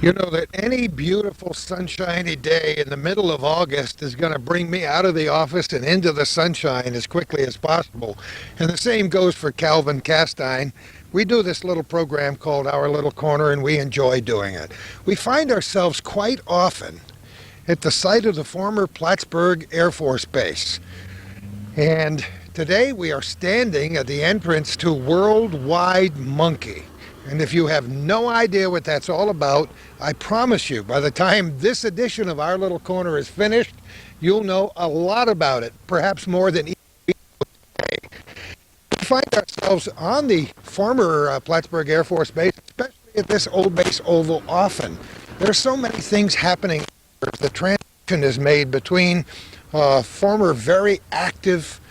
You know that any beautiful sunshiny day in the middle of August is going to bring me out of the office and into the sunshine as quickly as possible. And the same goes for Calvin Castine. We do this little program called Our Little Corner, and we enjoy doing it. We find ourselves quite often at the site of the former Plattsburgh Air Force Base. And today we are standing at the entrance to Worldwide Monkey. And if you have no idea what that's all about, I promise you, by the time this edition of Our Little Corner is finished, you'll know a lot about it, perhaps more than each day. We find ourselves on the former Plattsburgh Air Force Base, especially at this old base oval often. There are so many things happening. The transition is made between former very active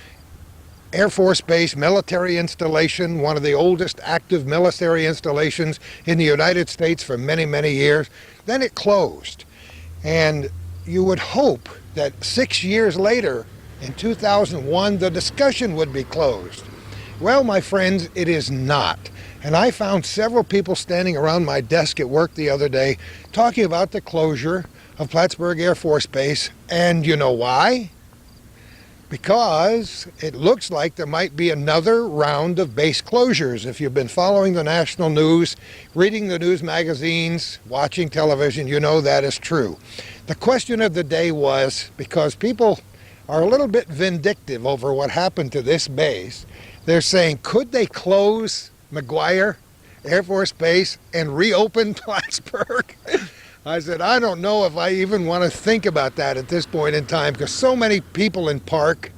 Air Force Base military installation, one of the oldest active military installations in the United States for many, many years. Then it closed. And you would hope that 6 years later, in 2001, the discussion would be closed. Well, my friends, it is not. And I found several people standing around my desk at work the other day talking about the closure of Plattsburgh Air Force Base. And you know why? Because it looks like there might be another round of base closures. If you've been following the national news, reading the news magazines, watching television, you know that is true. The question of the day was, because people are a little bit vindictive over what happened to this base, they're saying, could they close McGuire Air Force Base and reopen Plattsburgh? I said, I don't know if I even want to think about that at this point in time, because so many people in Park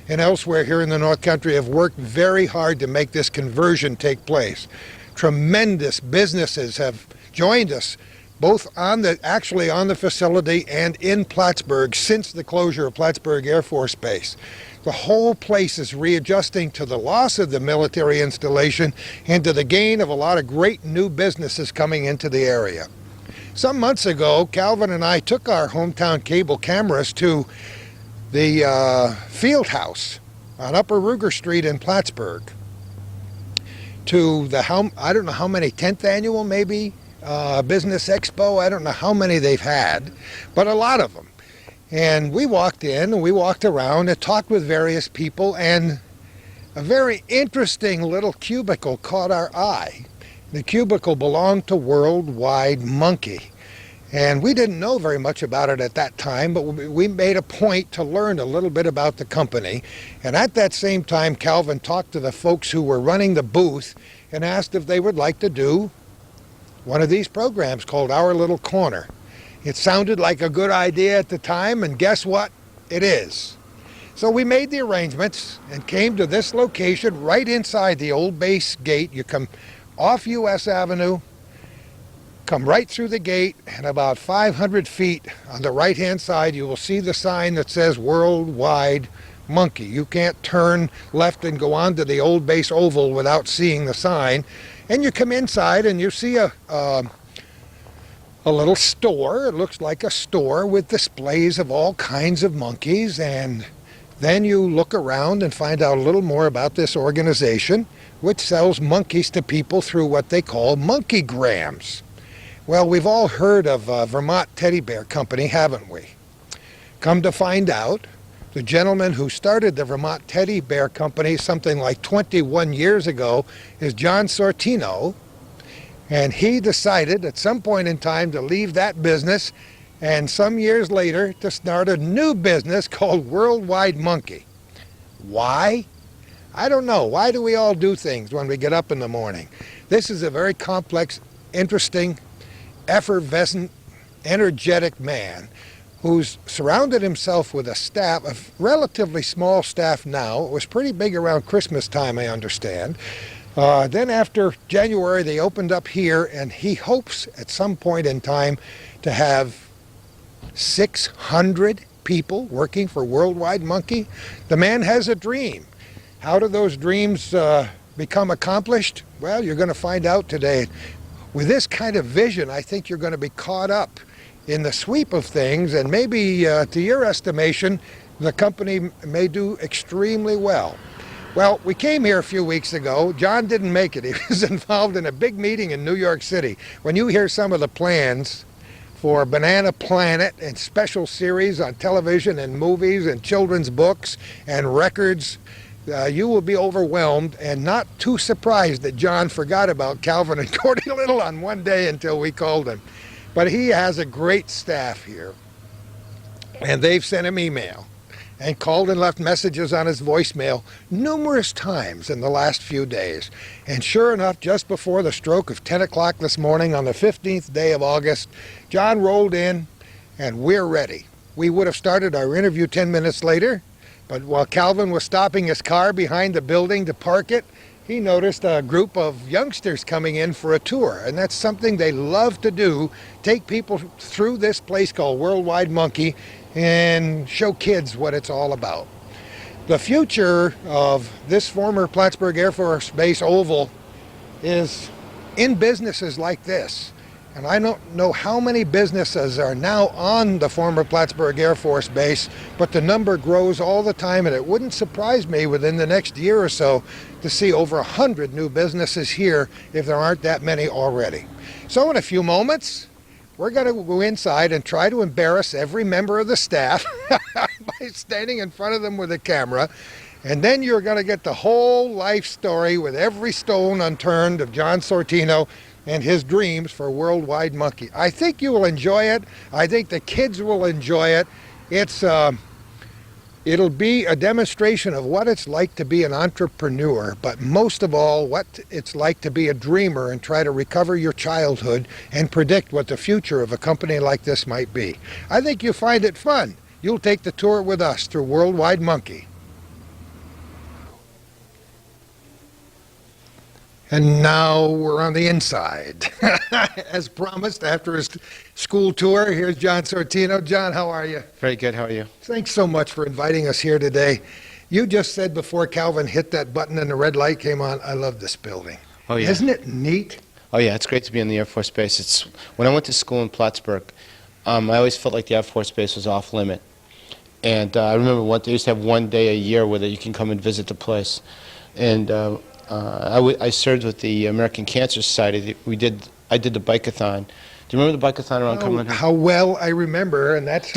and elsewhere here in the North Country have worked very hard to make this conversion take place. Tremendous businesses have joined us, both actually on the facility and in Plattsburgh since the closure of Plattsburgh Air Force Base. The whole place is readjusting to the loss of the military installation and to the gain of a lot of great new businesses coming into the area. Some months ago, Calvin and I took our hometown cable cameras to the field house on Upper Ruger Street in Plattsburgh, to the, I don't know how many, 10th annual maybe, Business Expo. I don't know how many they've had, but a lot of them. And we walked in and we walked around and talked with various people, and a very interesting little cubicle caught our eye. The cubicle belonged to Worldwide Monkey. And we didn't know very much about it at that time, but we made a point to learn a little bit about the company. And at that same time, Calvin talked to the folks who were running the booth and asked if they would like to do one of these programs called Our Little Corner. It sounded like a good idea at the time, and guess what? It is. So we made the arrangements and came to this location right inside the old base gate. You come off US Avenue, come right through the gate, and about 500 feet on the right-hand side, you will see the sign that says Worldwide Monkey. You can't turn left and go on to the old base oval without seeing the sign. And you come inside and you see a little store. It looks like a store with displays of all kinds of monkeys. And then you look around and find out a little more about this organization, which sells monkeys to people through what they call monkeygrams. Well, we've all heard of Vermont Teddy Bear Company, haven't we? Come to find out, the gentleman who started the Vermont Teddy Bear Company something like 21 years ago is John Sortino, and he decided at some point in time to leave that business and some years later to start a new business called Worldwide Monkey. Why? I don't know. Why do we all do things when we get up in the morning? This is a very complex, interesting, effervescent, energetic man who's surrounded himself with a staff, a relatively small staff now. It was pretty big around Christmas time, I understand. Then after January, they opened up here, and he hopes at some point in time to have 600 people working for Worldwide Monkey. The man has a dream. How do those dreams become accomplished? Well, you're going to find out today. With this kind of vision, I think you're going to be caught up in the sweep of things, and maybe, to your estimation, the company may do extremely well. Well, we came here a few weeks ago. John didn't make it. He was involved in a big meeting in New York City. When you hear some of the plans for Banana Planet and special series on television and movies and children's books and records. You will be overwhelmed and not too surprised that John forgot about Calvin and Cordy Little on one day until we called him. But he has a great staff here, and they've sent him email and called and left messages on his voicemail numerous times in the last few days. And sure enough, just before the stroke of 10 o'clock this morning on the 15th day of August, John rolled in, and we're ready. We would have started our interview 10 minutes later, but while Calvin was stopping his car behind the building to park it, he noticed a group of youngsters coming in for a tour, and that's something they love to do, take people through this place called Worldwide Monkey and show kids what it's all about. The future of this former Plattsburgh Air Force Base Oval is in businesses like this. And I don't know how many businesses are now on the former Plattsburgh Air Force Base, but the number grows all the time, and it wouldn't surprise me within the next year or so to see over 100 new businesses here if there aren't that many already. So in a few moments, we're going to go inside and try to embarrass every member of the staff by standing in front of them with a camera. And then you're going to get the whole life story with every stone unturned of John Sortino and his dreams for Worldwide Monkey. I think you will enjoy it. I think the kids will enjoy it. It'll be a demonstration of what it's like to be an entrepreneur, but most of all, what it's like to be a dreamer and try to recover your childhood and predict what the future of a company like this might be. I think you'll find it fun. You'll take the tour with us through Worldwide Monkey. And now we're on the inside. As promised, after his school tour, here's John Sortino. John, how are you? Very good. How are you? Thanks so much for inviting us here today. You just said before Calvin hit that button and the red light came on, I love this building. Oh, yeah. Isn't it neat? Oh, yeah. It's great to be in the Air Force Base. When I went to school in Plattsburgh, I always felt like the Air Force Base was off limit. And I remember they used to have one day a year where you can come and visit the place. And I served with the American Cancer Society. I did the bike-a-thon. Do you remember the bike-a-thon around Cumberland? How well I remember, and that's right.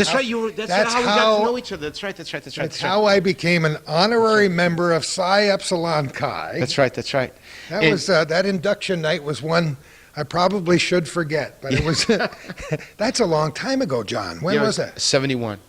That's how we got to know each other. That's right. That's how I became an honorary member of Psi Epsilon Chi. That's right. That induction night was one I probably should forget, but it was. That's a long time ago, John. When was that? 71,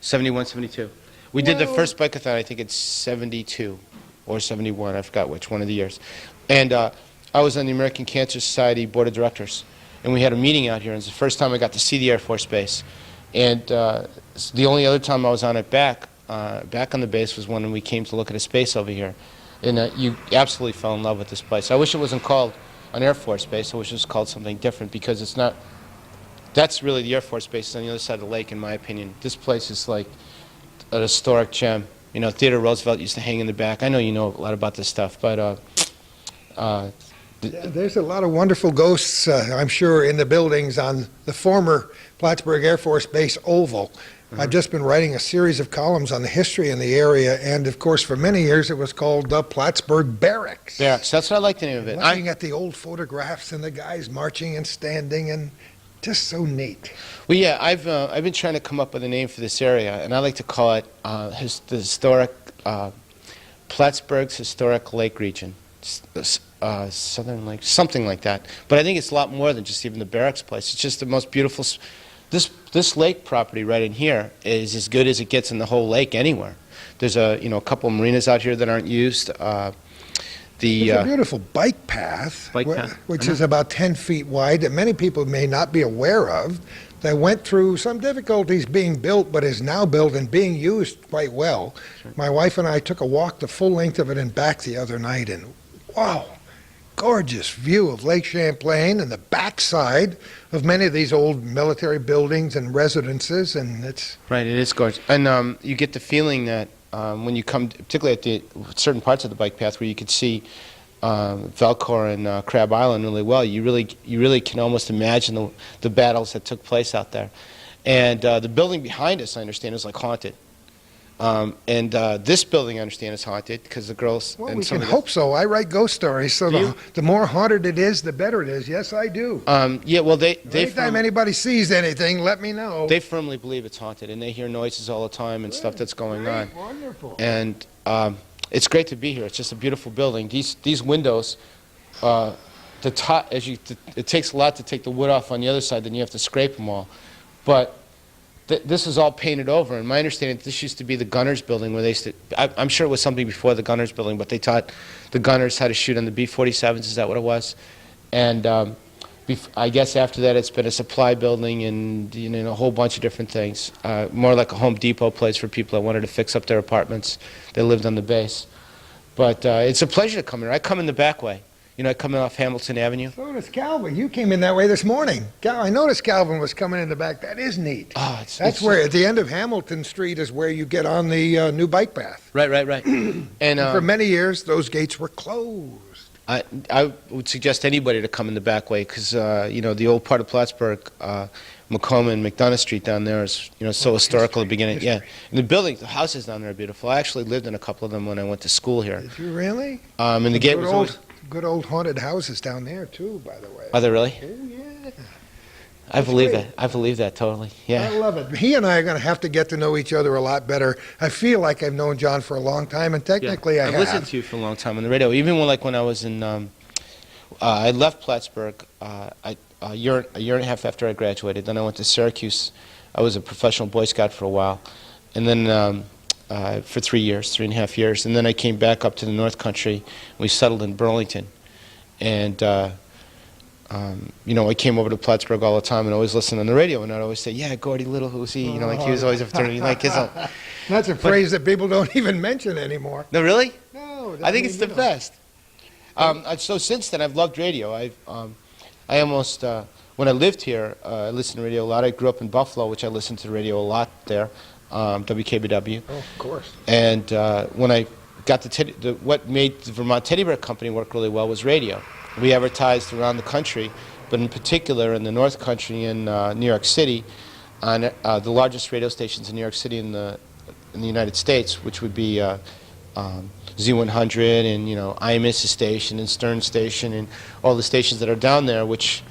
72. We did the first bike-a-thon, I think, in 72 or 71. I forgot which one of the years. And I was on the American Cancer Society Board of Directors, and we had a meeting out here, and it's the first time I got to see the Air Force Base. And the only other time I was on it back on the base was when we came to look at a space over here. And you absolutely fell in love with this place. I wish it wasn't called an Air Force Base. I wish it was called something different, because it's not. That's really the Air Force Base. It's on the other side of the lake, in my opinion. This place is like an historic gem. You know, Theodore Roosevelt used to hang in the back. I know you know a lot about this stuff, but there's a lot of wonderful ghosts, I'm sure, in the buildings on the former Plattsburgh Air Force Base Oval. I've just been writing a series of columns on the history in the area, and of course, for many years, it was called the Plattsburgh Barracks. Barracks, that's what I like the name of it. Looking at the old photographs and the guys marching and standing, and just so neat. Well, yeah, I've been trying to come up with a name for this area, and I like to call it the historic Plattsburgh's Historic Lake Region, Southern Lake, something like that. But I think it's a lot more than just even the barracks place. It's just the most beautiful. This lake property right in here is as good as it gets in the whole lake anywhere. There's a couple of marinas out here that aren't used. There's a beautiful bike path, which is about 10 feet wide, that many people may not be aware of, that went through some difficulties being built, but is now built and being used quite well. Sure. My wife and I took a walk the full length of it and back the other night, and wow, gorgeous view of Lake Champlain and the backside of many of these old military buildings and residences, and it's... Right, it is gorgeous. And you get the feeling that when you come, particularly at the certain parts of the bike path where you could see Valcour and Crab Island really well, you really can almost imagine the battles that took place out there. And the building behind us, I understand, is like haunted. This building, I understand, is haunted because the girls. Well, and we some can of the, hope so. I write ghost stories, so Do you? the more haunted it is, the better it is. Yes, I do. Yeah, well, they Anytime anybody sees anything, let me know. they firmly believe it's haunted, and they hear noises all the time and stuff that's going on. Wonderful. And it's great to be here. It's just a beautiful building. These windows, the top, it takes a lot to take the wood off on the other side. Then you have to scrape them all. But this is all painted over. And my understanding, this used to be the Gunners building where they used to. I'm sure it was something before the Gunners building, but they taught the Gunners how to shoot on the B-47s. Is that what it was? And I guess after that, it's been a supply building and a whole bunch of different things. More like a Home Depot place for people that wanted to fix up their apartments. They lived on the base. But it's a pleasure to come here. I come in the back way. I come in off Hamilton Avenue. So does Calvin. You came in that way this morning. I noticed Calvin was coming in the back. That is neat. Oh, That's where, at the end of Hamilton Street, is where you get on the new bike path. Right. And For many years, those gates were closed. I would suggest anybody to come in the back way because, the old part of Plattsburgh, Macomb and McDonough Street down there is, so historical at the beginning. Yeah. And the houses down there are beautiful. I actually lived in a couple of them when I went to school here. Did you really? And the gate was always... Good old haunted houses down there, too, by the way. Are they really? Oh, yeah. I believe that. I believe that totally. Yeah. I love it. He and I are going to have to get to know each other a lot better. I feel like I've known John for a long time, and technically I have. I've listened to you for a long time on the radio. Even when I was in, I left Plattsburgh a year and a half after I graduated. Then I went to Syracuse. I was a professional Boy Scout for a while, and then for 3.5 years. And then I came back up to the North Country. We settled in Burlington, and I came over to Plattsburgh all the time and always listened on the radio, and I'd always say, "Yeah, Gordy Little, who's he?" Like he was always a fraternity, like his own. That's a phrase that people don't even mention anymore. No, really? No. I think it's the best. So since then, I've loved radio. I almost when I lived here, I listened to radio a lot. I grew up in Buffalo, which I listened to the radio a lot there. WKBW. Oh, of course. And when I got what made the Vermont Teddy Bear Company work really well was radio. We advertised around the country, but in particular in the North Country in New York City, on the largest radio stations in New York City in the United States, which would be Z100 and IMS station and Stern station and all the stations that are down there, which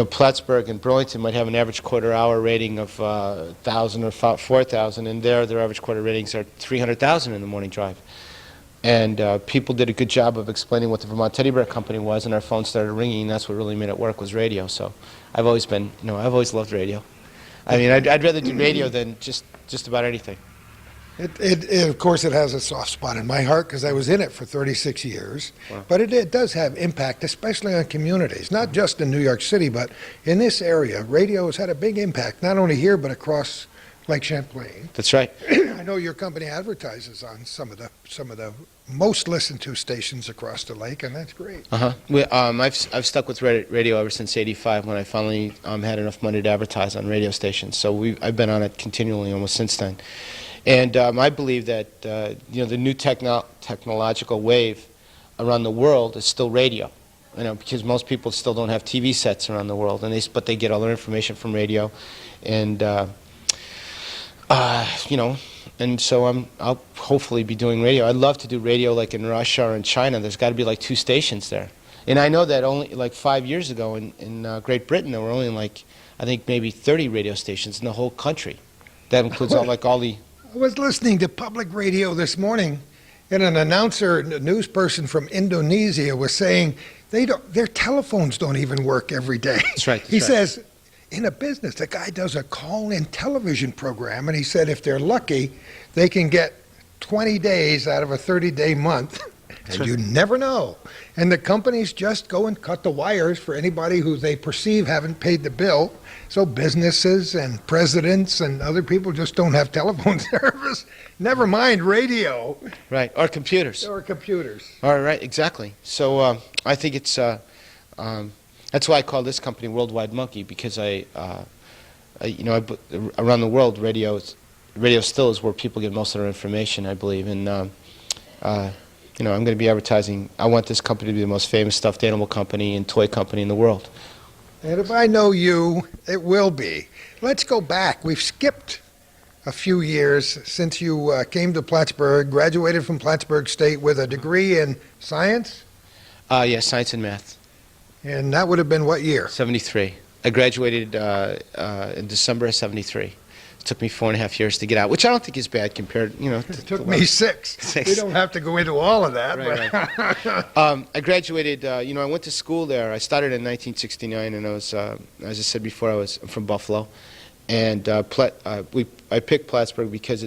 Plattsburgh and Burlington might have an average quarter-hour rating of 1,000 or 4,000, and their average quarter ratings are 300,000 in the morning drive. And people did a good job of explaining what the Vermont Teddy Bear Company was, and our phone started ringing, and that's what really made it work was radio. So I've always loved radio. I mean, I'd rather do radio than just about anything. Of course, it has a soft spot in my heart because I was in it for 36 years. Wow. But it does have impact, especially on communities, not just in New York City, but in this area. Radio has had a big impact, not only here, but across Lake Champlain. That's right. I know your company advertises on some of the most listened to stations across the lake, and that's great. I've stuck with radio ever since '85 when I finally had enough money to advertise on radio stations. So I've been on it continually almost since then. And I believe that the new technological wave around the world is still radio. Because most people still don't have TV sets around the world, but they get all their information from radio, and and so I'll hopefully be doing radio. I'd love to do radio like in Russia or in China. There's got to be like 2 stations there, and I know that only like 5 years ago in Great Britain there were only I think maybe 30 radio stations in the whole country. That includes all the. I was listening to public radio this morning, and an announcer, a news person from Indonesia, was saying their telephones don't even work every day. That's right. He says, in a business, the guy does a call-in television program, and he said if they're lucky, they can get 20 days out of a 30-day month, and you never know. And the companies just go and cut the wires for anybody who they perceive haven't paid the bill. So businesses and presidents and other people just don't have telephone service. Never mind radio. Right, or computers. Or computers. All right, exactly. So I think it's that's why I call this company Worldwide Monkey, because around the world, radio still is where people get most of their information, I believe. And I'm going to be advertising. I want this company to be the most famous stuffed animal company and toy company in the world. And if I know you, it will be. Let's go back. We've skipped a few years since you came to Plattsburgh, graduated from Plattsburgh State with a degree in science, Yeah, science and math. and that would have been what year? 73. I graduated in December of 73. It took me 4.5 years to get out, which I don't think is bad compared, to It took me six. We don't have to go into all of that. Right. I graduated, I went to school there. I started in 1969, and I was, as I said before, I'm from Buffalo. And I picked Plattsburgh because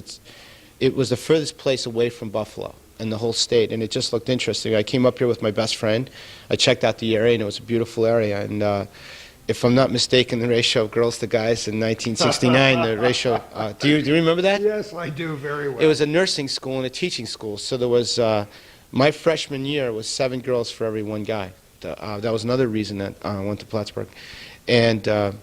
it was the furthest place away from Buffalo in the whole state, and it just looked interesting. I came up here with my best friend. I checked out the area, and it was a beautiful area. And if I'm not mistaken, the ratio of girls to guys in 1969, the ratio, do you remember that? Yes, I do very well. It was a nursing school and a teaching school, so there was, my freshman year was 7 girls for every 1 guy. That was another reason that I went to Plattsburgh. And the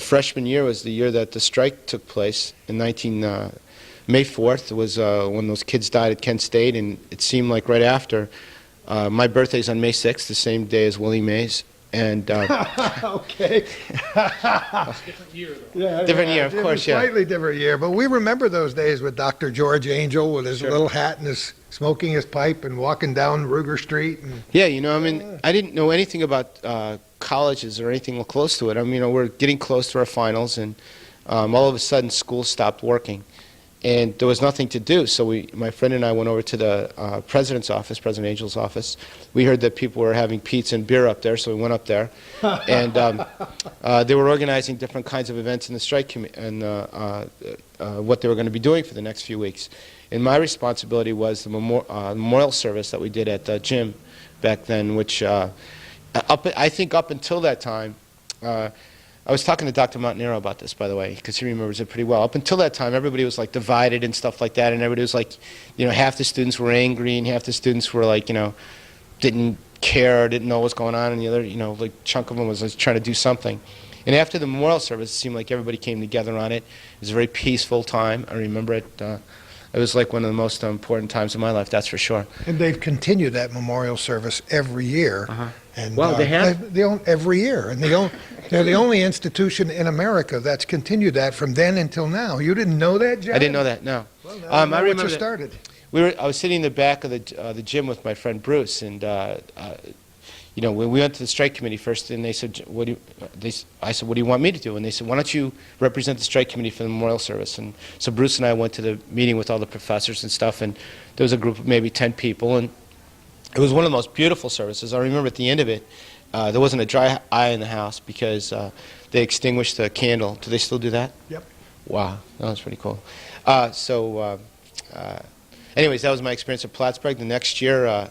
freshman year was the year that the strike took place in May 4th was when those kids died at Kent State, and it seemed like right after. My birthday's on May 6th, the same day as Willie Mays. And okay. Different year, though. Yeah, Different year, of course, yeah. Slightly different year, but we remember those days with Dr. George Angel with his Sure. little hat and his smoking his pipe and walking down Ruger Street. And yeah, I didn't know anything about colleges or anything close to it. We're getting close to our finals, and all of a sudden school stopped working. And there was nothing to do, so my friend and I went over to the president's office, President Angel's office. We heard that people were having pizza and beer up there, so we went up there. And they were organizing different kinds of events in the strike committee and what they were going to be doing for the next few weeks. And my responsibility was the memorial service that we did at the gym back then, which I think up until that time, I was talking to Dr. Montanero about this, by the way, because he remembers it pretty well. Up until that time, everybody was like divided and stuff like that, and everybody was like, half the students were angry, and half the students were like, didn't care, didn't know what's going on, and the other, like chunk of them was like, trying to do something. And after the memorial service, it seemed like everybody came together on it. It was a very peaceful time. I remember it. It was like one of the most important times of my life, that's for sure. And they've continued that memorial service every year. And, Well, they have? every year. And they're the only institution in America that's continued that from then until now. You didn't know that, John? I didn't know that, no. Well, now I you know what remember you that- started. I was sitting in the back of the gym with my friend Bruce, and when we went to the strike committee first, and they said, I said, what do you want me to do? And they said, why don't you represent the strike committee for the memorial service? And so Bruce and I went to the meeting with all the professors and stuff, and there was a group of maybe 10 people, and it was one of the most beautiful services. I remember at the end of it, there wasn't a dry eye in the house because they extinguished the candle. Do they still do that? Yep. Wow, that was pretty cool. Anyways, that was my experience at Plattsburgh. The next year, I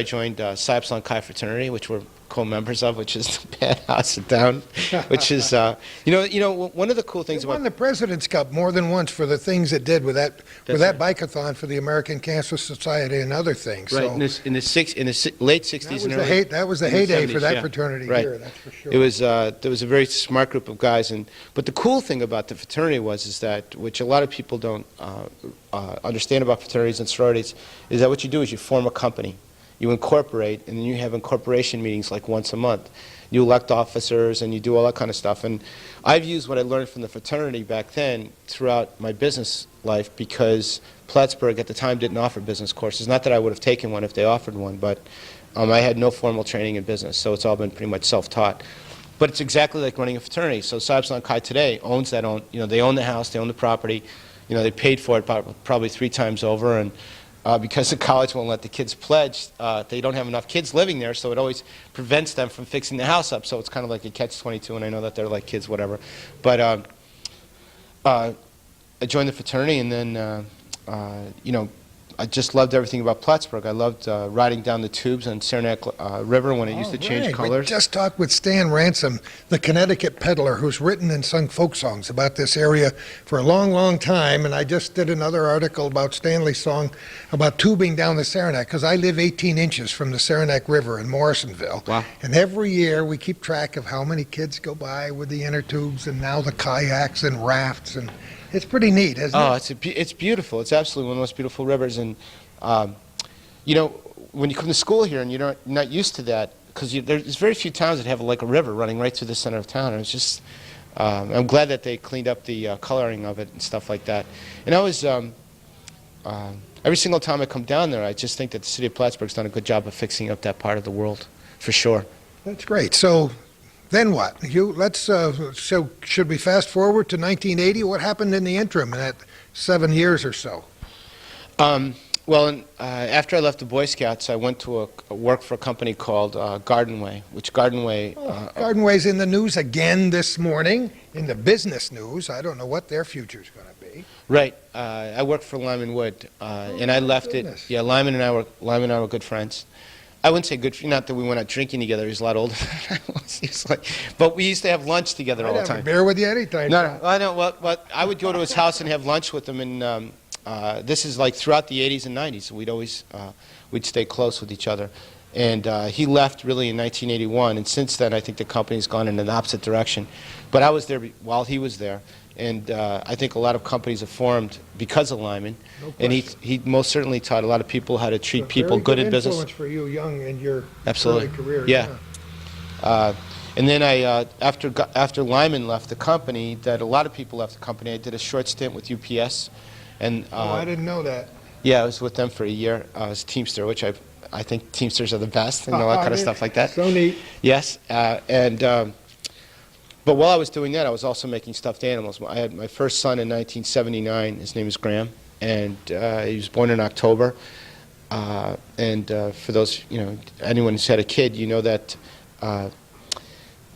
joined Psi Epsilon Chi fraternity, which we're co-members of, which is the bad house of town. Which is, one of the cool things They about won the President's Cup more than once for the things it did with that bike-a-thon for the American Cancer Society and other things. right So in the late '60s and early. that was the in the heyday for 70s, that yeah. fraternity Right. here, that's for sure. It was there was a very smart group of guys, but the cool thing about the fraternity is that, which a lot of people don't understand about fraternities and sororities, is that what you do is you form a company, you incorporate, and then you have incorporation meetings like once a month. You elect officers and you do all that kind of stuff. And I've used what I learned from the fraternity back then throughout my business life, because Plattsburgh at the time didn't offer business courses. Not that I would have taken one if they offered one, but I had no formal training in business, so it's all been pretty much self-taught. But it's exactly like running a fraternity. So Psi Epsilon Chi today owns they own the house, they own the property, they paid for it probably 3 times over, and because the college won't let the kids pledge, they don't have enough kids living there, so it always prevents them from fixing the house up. So it's kind of like a catch-22, and I know that they're like kids, whatever. But I joined the fraternity, and then, I just loved everything about Plattsburgh. I loved riding down the tubes on Saranac River when it used to change Right. colors. We just talked with Stan Ransom, the Connecticut peddler, who's written and sung folk songs about this area for a long, long time. And I just did another article about Stanley's song about tubing down the Saranac, because I live 18 inches from the Saranac River in Morrisonville. Wow. And every year we keep track of how many kids go by with the inner tubes and now the kayaks and rafts. And it's pretty neat, isn't it? It's beautiful. It's absolutely one of the most beautiful rivers. And, when you come to school here and you're not used to that, because there's very few towns that have like a river running right through the center of town. And it's just, I'm glad that they cleaned up the coloring of it and stuff like that. And I was, every single time I come down there, I just think that the city of Plattsburgh's done a good job of fixing up that part of the world, for sure. That's great. So then what? So should we fast forward to 1980? What happened in the interim in that 7 years or so? Well, after I left the Boy Scouts, I went to work for a company called Gardenway, which Gardenway... Gardenway's in the news again this morning, in the business news. I don't know what their future's going to be. Right. I worked for Lyman Wood, and I left goodness. it. Yeah, Lyman and I were good friends. I wouldn't say good, not that we went out drinking together. He was a lot older than I was. He was like, but we used to have lunch together all the I'd have a time. beer with you anytime. No, I don't. Well, I would go to his house and have lunch with him, and this is like throughout the 80s and 90s. We'd always we'd stay close with each other. And he left really in 1981, and since then I think the company's gone in an opposite direction. But I was there while he was there, and I think a lot of companies have formed because of Lyman. No And question. he most certainly taught a lot of people how to treat A people very good in business. influence for you young in your Absolutely. early career. Yeah. And then after Lyman left the company, that a lot of people left the company, I did a short stint with UPS. And Oh, I didn't know that. yeah, I was with them for a year. I was a Teamster, which I think Teamsters are the best and all that kind of stuff like that. So neat. Yes, but while I was doing that, I was also making stuffed animals. I had my first son in 1979. His name is Graham, and he was born in October. For those, anyone who's had a kid, you know that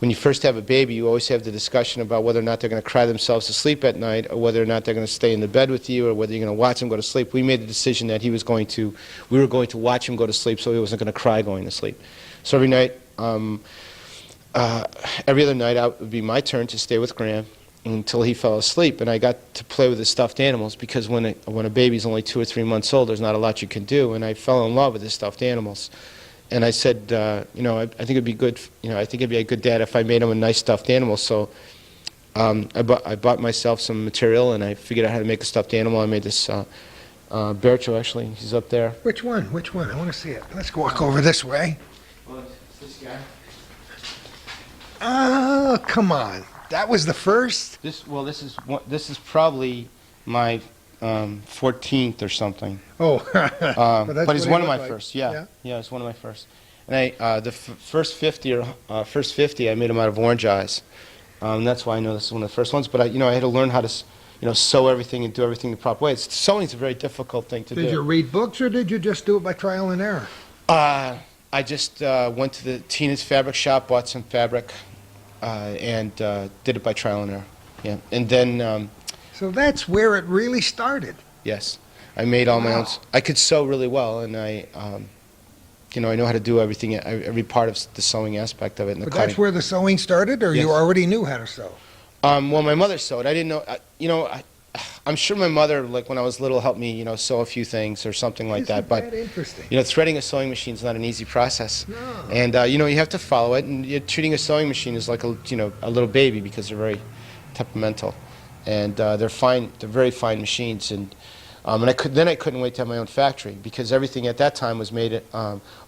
when you first have a baby, you always have the discussion about whether or not they're going to cry themselves to sleep at night, or whether or not they're going to stay in the bed with you, or whether you're going to watch them go to sleep. We made the decision that we were going to watch him go to sleep, so he wasn't going to cry going to sleep. So every night, every other night, it would be my turn to stay with Graham until he fell asleep, and I got to play with his stuffed animals, because when a baby's only 2 or 3 months old, there's not a lot you can do, and I fell in love with his stuffed animals. And I said, I think it'd be good, I think it'd be a good dad if I made him a nice stuffed animal. So I bought myself some material, and I figured out how to make a stuffed animal. I made this Bercho, actually. He's up there. Which one? Which one? I want to see it. Let's walk over this way. Well, it's this guy. Oh, come on. That was the first? This is probably my 14th or something. Oh, But it's what one he of my looked like. first. Yeah, it's one of my first. And the first 50 I made them out of orange eyes. That's why I know this is one of the first ones. But I had to learn how to sew everything and do everything the proper way. Sewing's a very difficult thing to do. Did you read books, or did you just do it by trial and error? I just went to the Tina's fabric shop, bought some fabric, and did it by trial and error. Yeah, and then. So that's where it really started. Yes, I made all my own. Wow. I could sew really well, and I know how to do everything, every part of the sewing aspect of it, and the But cutting. that's where the sewing started, or you Yes. already knew how to sew? Well, my mother sewed. I didn't know. I'm sure my mother, like when I was little, helped me, sew a few things or something like Isn't that. But interesting? threading a sewing machine is not an easy process, No. and you have to follow it. And treating a sewing machine is like a little baby, because they're very temperamental, and they're fine. They're very fine machines, and I couldn't wait to have my own factory, because everything at that time was made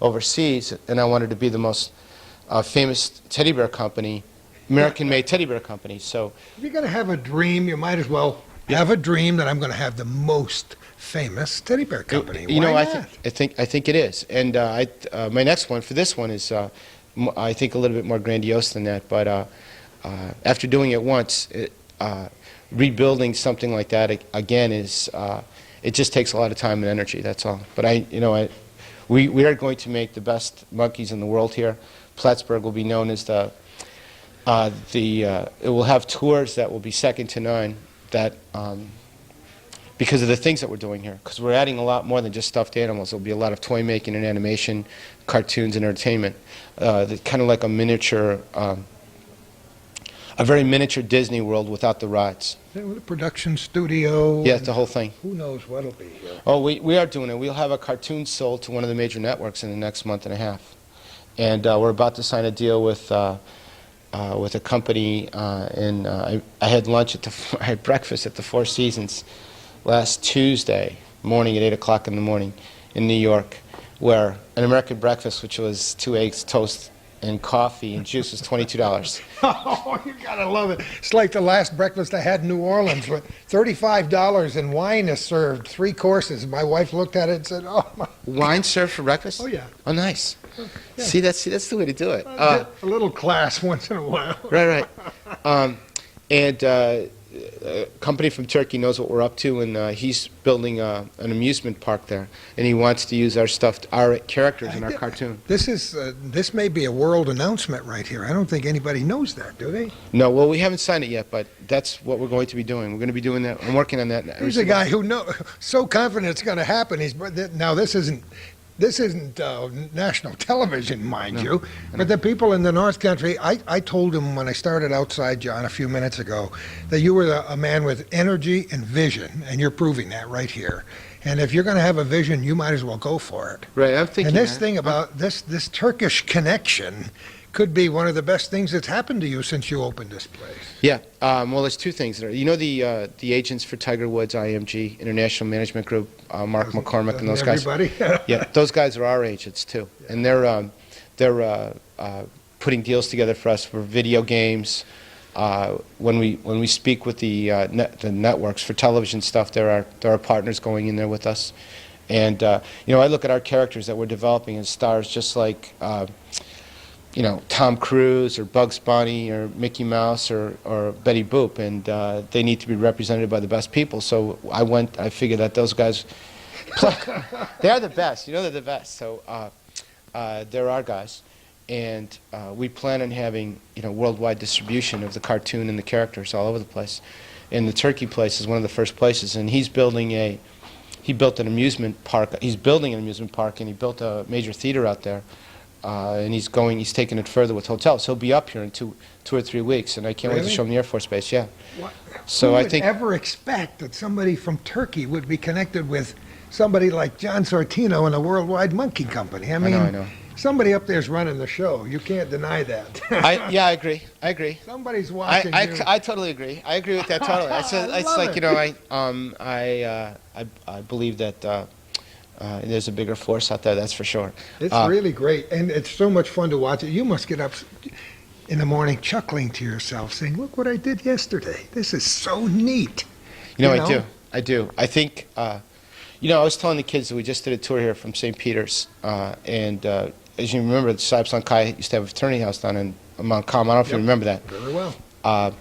overseas, and I wanted to be the most famous teddy bear company, American-made teddy bear company. So If you're going to have a dream, you might as well have a dream that I'm going to have the most famous teddy bear company. Why not? I think it is, and my next one for this one is I think a little bit more grandiose than that. But after doing it once, rebuilding something like that again is it just takes a lot of time and energy. That's all. But we are going to make the best monkeys in the world here. Plattsburgh will be known as it will have tours that will be second to none. That because of the things that we're doing here, because we're adding a lot more than just stuffed animals. There'll be a lot of toy making and animation, cartoons and entertainment, kind of like a miniature, a very miniature Disney World without the rides. With a production studio. Yeah, the whole thing. Who knows what'll be here. Oh, we are doing it. We'll have a cartoon sold to one of the major networks in the next month and a half, and we're about to sign a deal with a company. I had I had breakfast at the Four Seasons last Tuesday morning at 8 o'clock in the morning in New York, where an American breakfast, which was 2 eggs, toast, and coffee and juice was $22. Oh, you gotta love it. It's like the last breakfast I had in New Orleans. With $35 and wine is served, 3 courses. My wife looked at it and said, "Oh my." Wine served for breakfast? Oh yeah. Oh, nice. Yeah. See, that's the way to do it. A little class once in a while. Right. And a company from Turkey knows what we're up to, and he's building an amusement park there, and he wants to use our characters in our cartoon. This may be a world announcement right here. I don't think anybody knows that, do they? No, well, we haven't signed it yet, but that's what we're going to be doing. We're going to be doing that. I'm working on that. He's a guy who so confident it's going to happen. Now this isn't national television, mind you, but the people in the North Country, I told him when I started Outside John a few minutes ago that you were a man with energy and vision, and you're proving that right here. And if you're going to have a vision, you might as well go for it. Right, I'm thinking And this that. thing about this Turkish connection could be one of the best things that's happened to you since you opened this place. Yeah, well, there's 2 things there. You know the agents for Tiger Woods, IMG, International Management Group, Mark McCormick and those guys? Everybody? Yeah, those guys are our agents too, and they're putting deals together for us for video games. When we speak with the networks for television stuff, there are partners going in there with us, and I look at our characters that we're developing as stars, just like Tom Cruise or Bugs Bunny or Mickey Mouse or Betty Boop, and they need to be represented by the best people. So I figured that those guys. They are the best. They're the best. So they're our guys, and we plan on having worldwide distribution of the cartoon and the characters all over the place. And the Turkey place is one of the first places. And he built an amusement park. He's building an amusement park, and he built a major theater out there. And he's taking it further with hotels. He'll be up here in two or 3 weeks, and I can't wait to show him the Air Force Base. Yeah. What? So Who I would think ever expect that somebody from Turkey would be connected with somebody like John Sortino and a Worldwide Monkey Company? I mean, I know. Somebody up there's running the show. You can't deny that. I agree. Somebody's watching you. I totally agree. I agree with that totally. It's like I believe that there's a bigger force out there. That's for sure. It's really great, and it's so much fun to watch it. You must get up in the morning chuckling to yourself, saying, "Look what I did yesterday. This is so neat." I do. I think. I was telling the kids that we just did a tour here from St. Peter's, and as you remember, the Saib Sankai used to have a fraternity house down in Mount Calm. I don't know if you remember that. Very well. I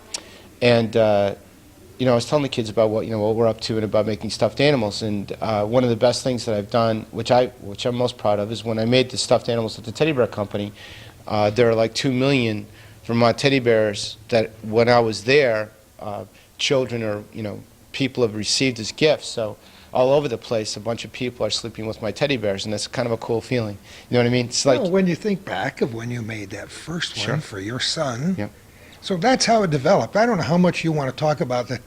was telling the kids about what we're up to and about making stuffed animals. And one of the best things that I've done, which I'm most proud of, is when I made the stuffed animals at the Teddy Bear Company. There are like 2 million Vermont teddy bears that, when I was there, children or people have received as gifts. So all over the place, a bunch of people are sleeping with my teddy bears, and that's kind of a cool feeling. You know what I mean? It's like when you think back of when you made that first one for your son. Yep. So that's how it developed. I don't know how much you want to talk about the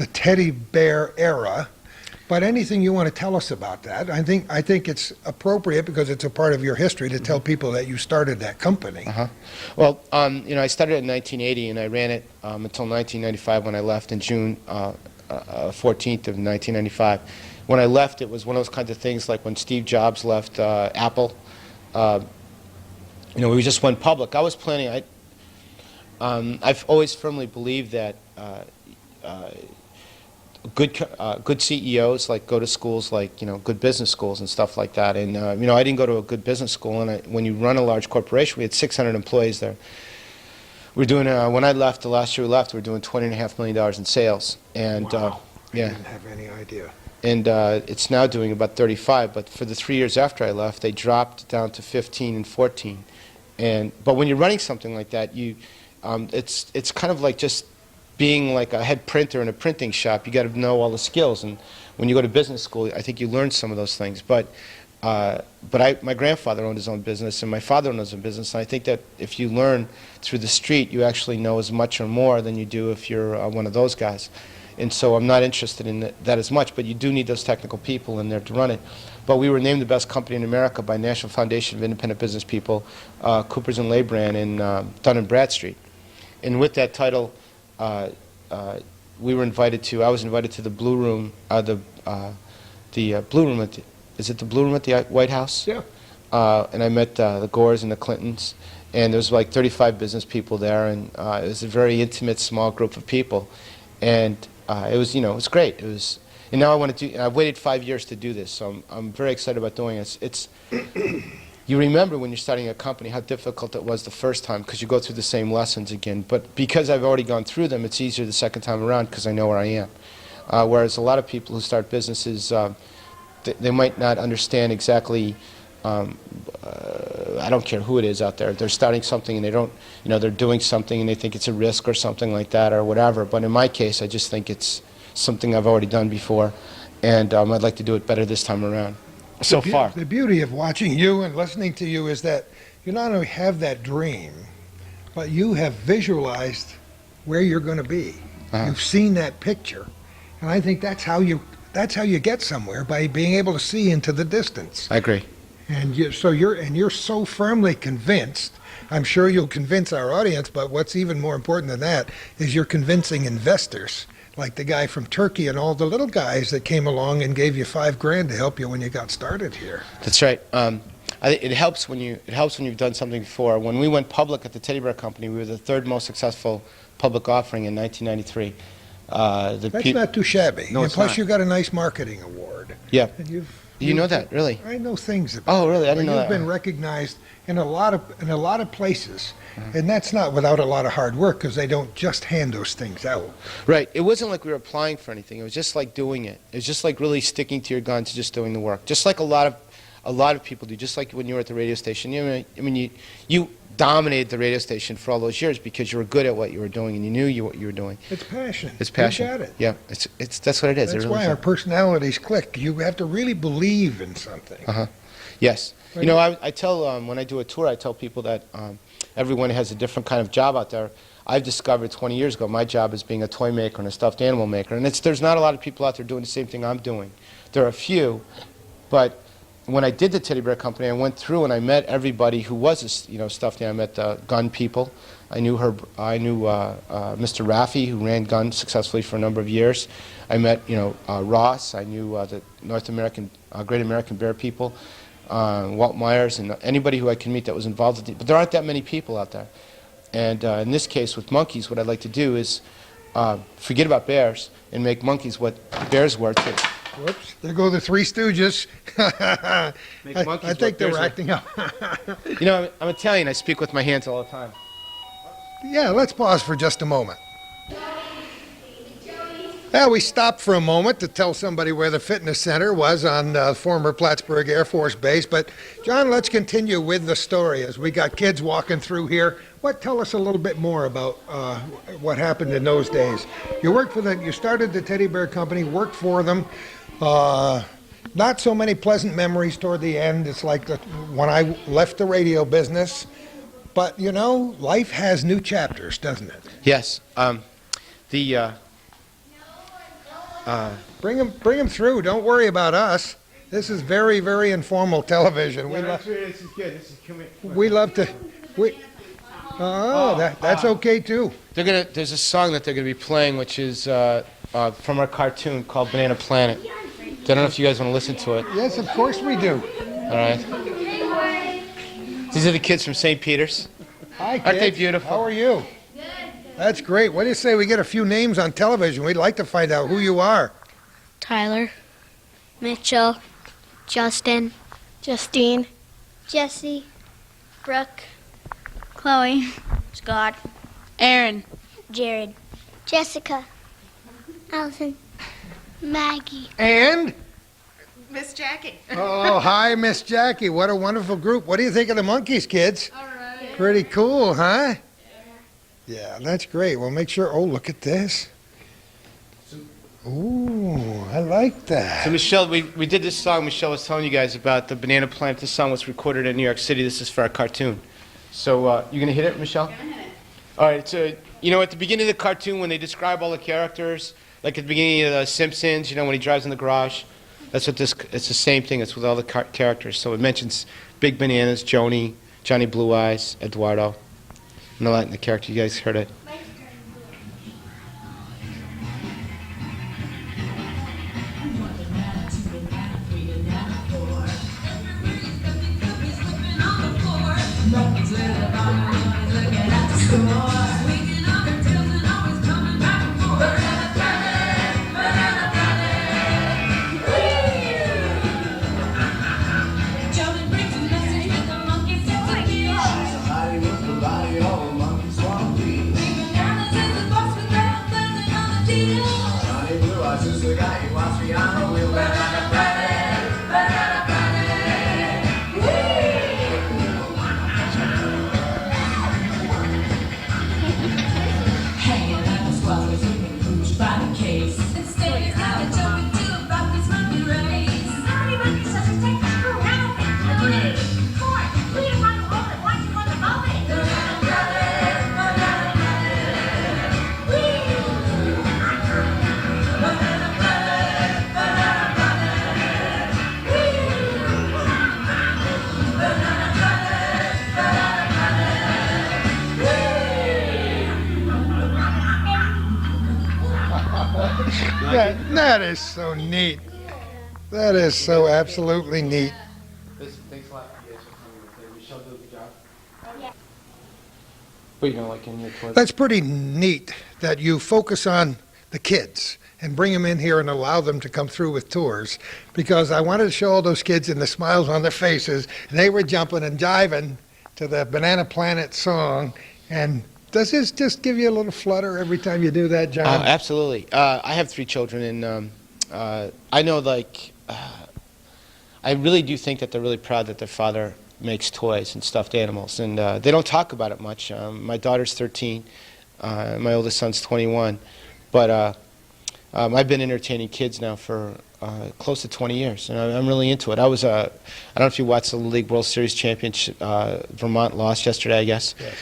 teddy bear era, but anything you want to tell us about that. I think it's appropriate because it's a part of your history to tell people that you started that company. Well, I started in 1980, and I ran it until 1995 when I left in June 14th of 1995. When I left, it was one of those kinds of things like when Steve Jobs left Apple. We just went public. I was planning. I've always firmly believed that good CEOs go to schools like good business schools and stuff like that. And I didn't go to a good business school. And when you run a large corporation, we had 600 employees there. We're doing when I left, the last year we left, we were doing $20.5 million in sales. And wow. yeah, I didn't have any idea. And it's now doing about 35. But for the 3 years after I left, they dropped down to 15 and 14. But when you're running something like that, it's kind of like just being like a head printer in a printing shop. You got to know all the skills, and when you go to business school, I think you learn some of those things. But my grandfather owned his own business, and my father owned his own business. And I think that if you learn through the street, you actually know as much or more than you do if you're one of those guys. And so I'm not interested in that as much, but you do need those technical people in there to run it. But we were named the best company in America by National Foundation of Independent Business People, Coopers and Lebrand in Dun & Bradstreet. And with that title, I was invited to the Blue Room, the Blue Room is it the Blue Room at the White House? Yeah. And I met the Gores and the Clintons. and there was like 35 business people there, and it was a very intimate, small group of people, and it was, it was great. It was, and now I want to do. I've waited 5 years to do this, so I'm very excited about doing it. It's you remember when you're starting a company how difficult it was the first time because you go through the same lessons again. But because I've already gone through them, it's easier the second time around because I know where I am. Whereas a lot of people who start businesses, they might not understand exactly. I don't care who it is out there. They're starting something and they don't, they're doing something and they think it's a risk or something like that or whatever. But in my case, I just think it's something I've already done before, and I'd like to do it better this time around. So far. The beauty of watching you and listening to you is that you not only have that dream, but you have visualized where you're going to be. You've seen that picture, and I think that's how you get somewhere, by being able to see into the distance. I agree. And you're so firmly convinced. I'm sure you'll convince our audience, but what's even more important than that is you're convincing investors, like the guy from Turkey and all the little guys that came along and gave you $5,000 to help you when you got started here. That's right. It helps when you've done something before. When we went public at the Teddy Bear Company, we were the third most successful public offering in 1993. That's not too shabby. No, and it's plus not. you got a nice marketing award. Yeah. And you know that, really? I know things about Oh, really? I didn't know You've that. been recognized in a lot of places, and that's not without a lot of hard work, because they don't just hand those things out. Right. It wasn't like we were applying for anything. It was just like doing it. It was just like really sticking to your guns, just doing the work. Just like a lot of people do. Just like when you were at the radio station. You dominated the radio station for all those years because you were good at what you were doing and you knew what you were doing. It's passion. It's passion. You got it. Yeah. That's what it is. That's it really why is. our personalities click. You have to really believe in something. Yes. Right. I tell, when I do a tour, I tell people that everyone has a different kind of job out there. I've discovered 20 years ago my job is being a toy maker and a stuffed animal maker. And there's not a lot of people out there doing the same thing I'm doing. There are a few, but when I did the Teddy Bear Company, I went through and I met everybody who was a stuffed animal. I met the gun people. I knew Mr. Raffi, who ran guns successfully for a number of years. I met Ross. I knew the North American Great American Bear people. Walt Myers, and anybody who I can meet that was involved with it. But there aren't that many people out there. And in this case, with monkeys, what I'd like to do is forget about bears and make monkeys what bears were too. Whoops, there go the Three Stooges. Make I monkeys think what they're bears were. acting up. I'm Italian. I speak with my hands all the time. Yeah, let's pause for just a moment. Well, we stopped for a moment to tell somebody where the fitness center was on former Plattsburgh Air Force Base. But, John, let's continue with the story as we got kids walking through here. Tell us a little bit more about what happened in those days. You started the Teddy Bear Company, worked for them. Not so many pleasant memories toward the end. It's like when I left the radio business. But, life has new chapters, doesn't it? Yes. Bring them through. Don't worry about us. This is very, very informal television. This is good. We love to. That's okay too. There's a song that they're going to be playing, which is from our cartoon called Banana Planet. I don't know if you guys want to listen to it. Yes, of course we do. All right. These are the kids from St. Peter's. Hi, kids. Aren't they beautiful? How are you? Good. That's great. What do you say we get a few names on television? We'd like to find out who you are. Tyler, Mitchell, Justin, Justine, Jesse, Brooke, Chloe, Scott, Aaron, Jared, Jessica, Allison, Maggie, And? Miss Jackie. Oh, hi, Miss Jackie. What a wonderful group. What do you think of the monkeys, kids? All right. Pretty cool, huh? Yeah, that's great. Well, make sure. Oh, look at this. Ooh, I like that. So Michelle, we did this song. Michelle was telling you guys about the Banana Planet. This song was recorded in New York City. This is for our cartoon. So you going to hit it, Michelle? I'm gonna hit it. All right. So, at the beginning of the cartoon, when they describe all the characters, like at the beginning of The Simpsons, when he drives in the garage, it's the same thing. It's with all the characters. So it mentions Big Bananas, Johnny Blue Eyes, Eduardo, and all that in the character. You guys heard it? Nothing's in the That is so neat. That is so absolutely neat. Thanks a lot for you guys for coming. Michelle did a good job. But you know, like in your toilet. That's pretty neat that you focus on the kids and bring them in here and allow them to come through with tours, because I wanted to show all those kids and the smiles on their faces, and they were jumping and jiving to the Banana Planet song. And does this just give you a little flutter every time you do that, John? Absolutely. I have 3 children, and I know, like, I really do think that they're really proud that their father makes toys and stuffed animals, and they don't talk about it much. My daughter's 13, my oldest son's 21, but I've been entertaining kids now for close to 20 years, and I'm really into it. I don't know if you watched the Little League World Series Championship. Vermont lost yesterday, I guess. Yes.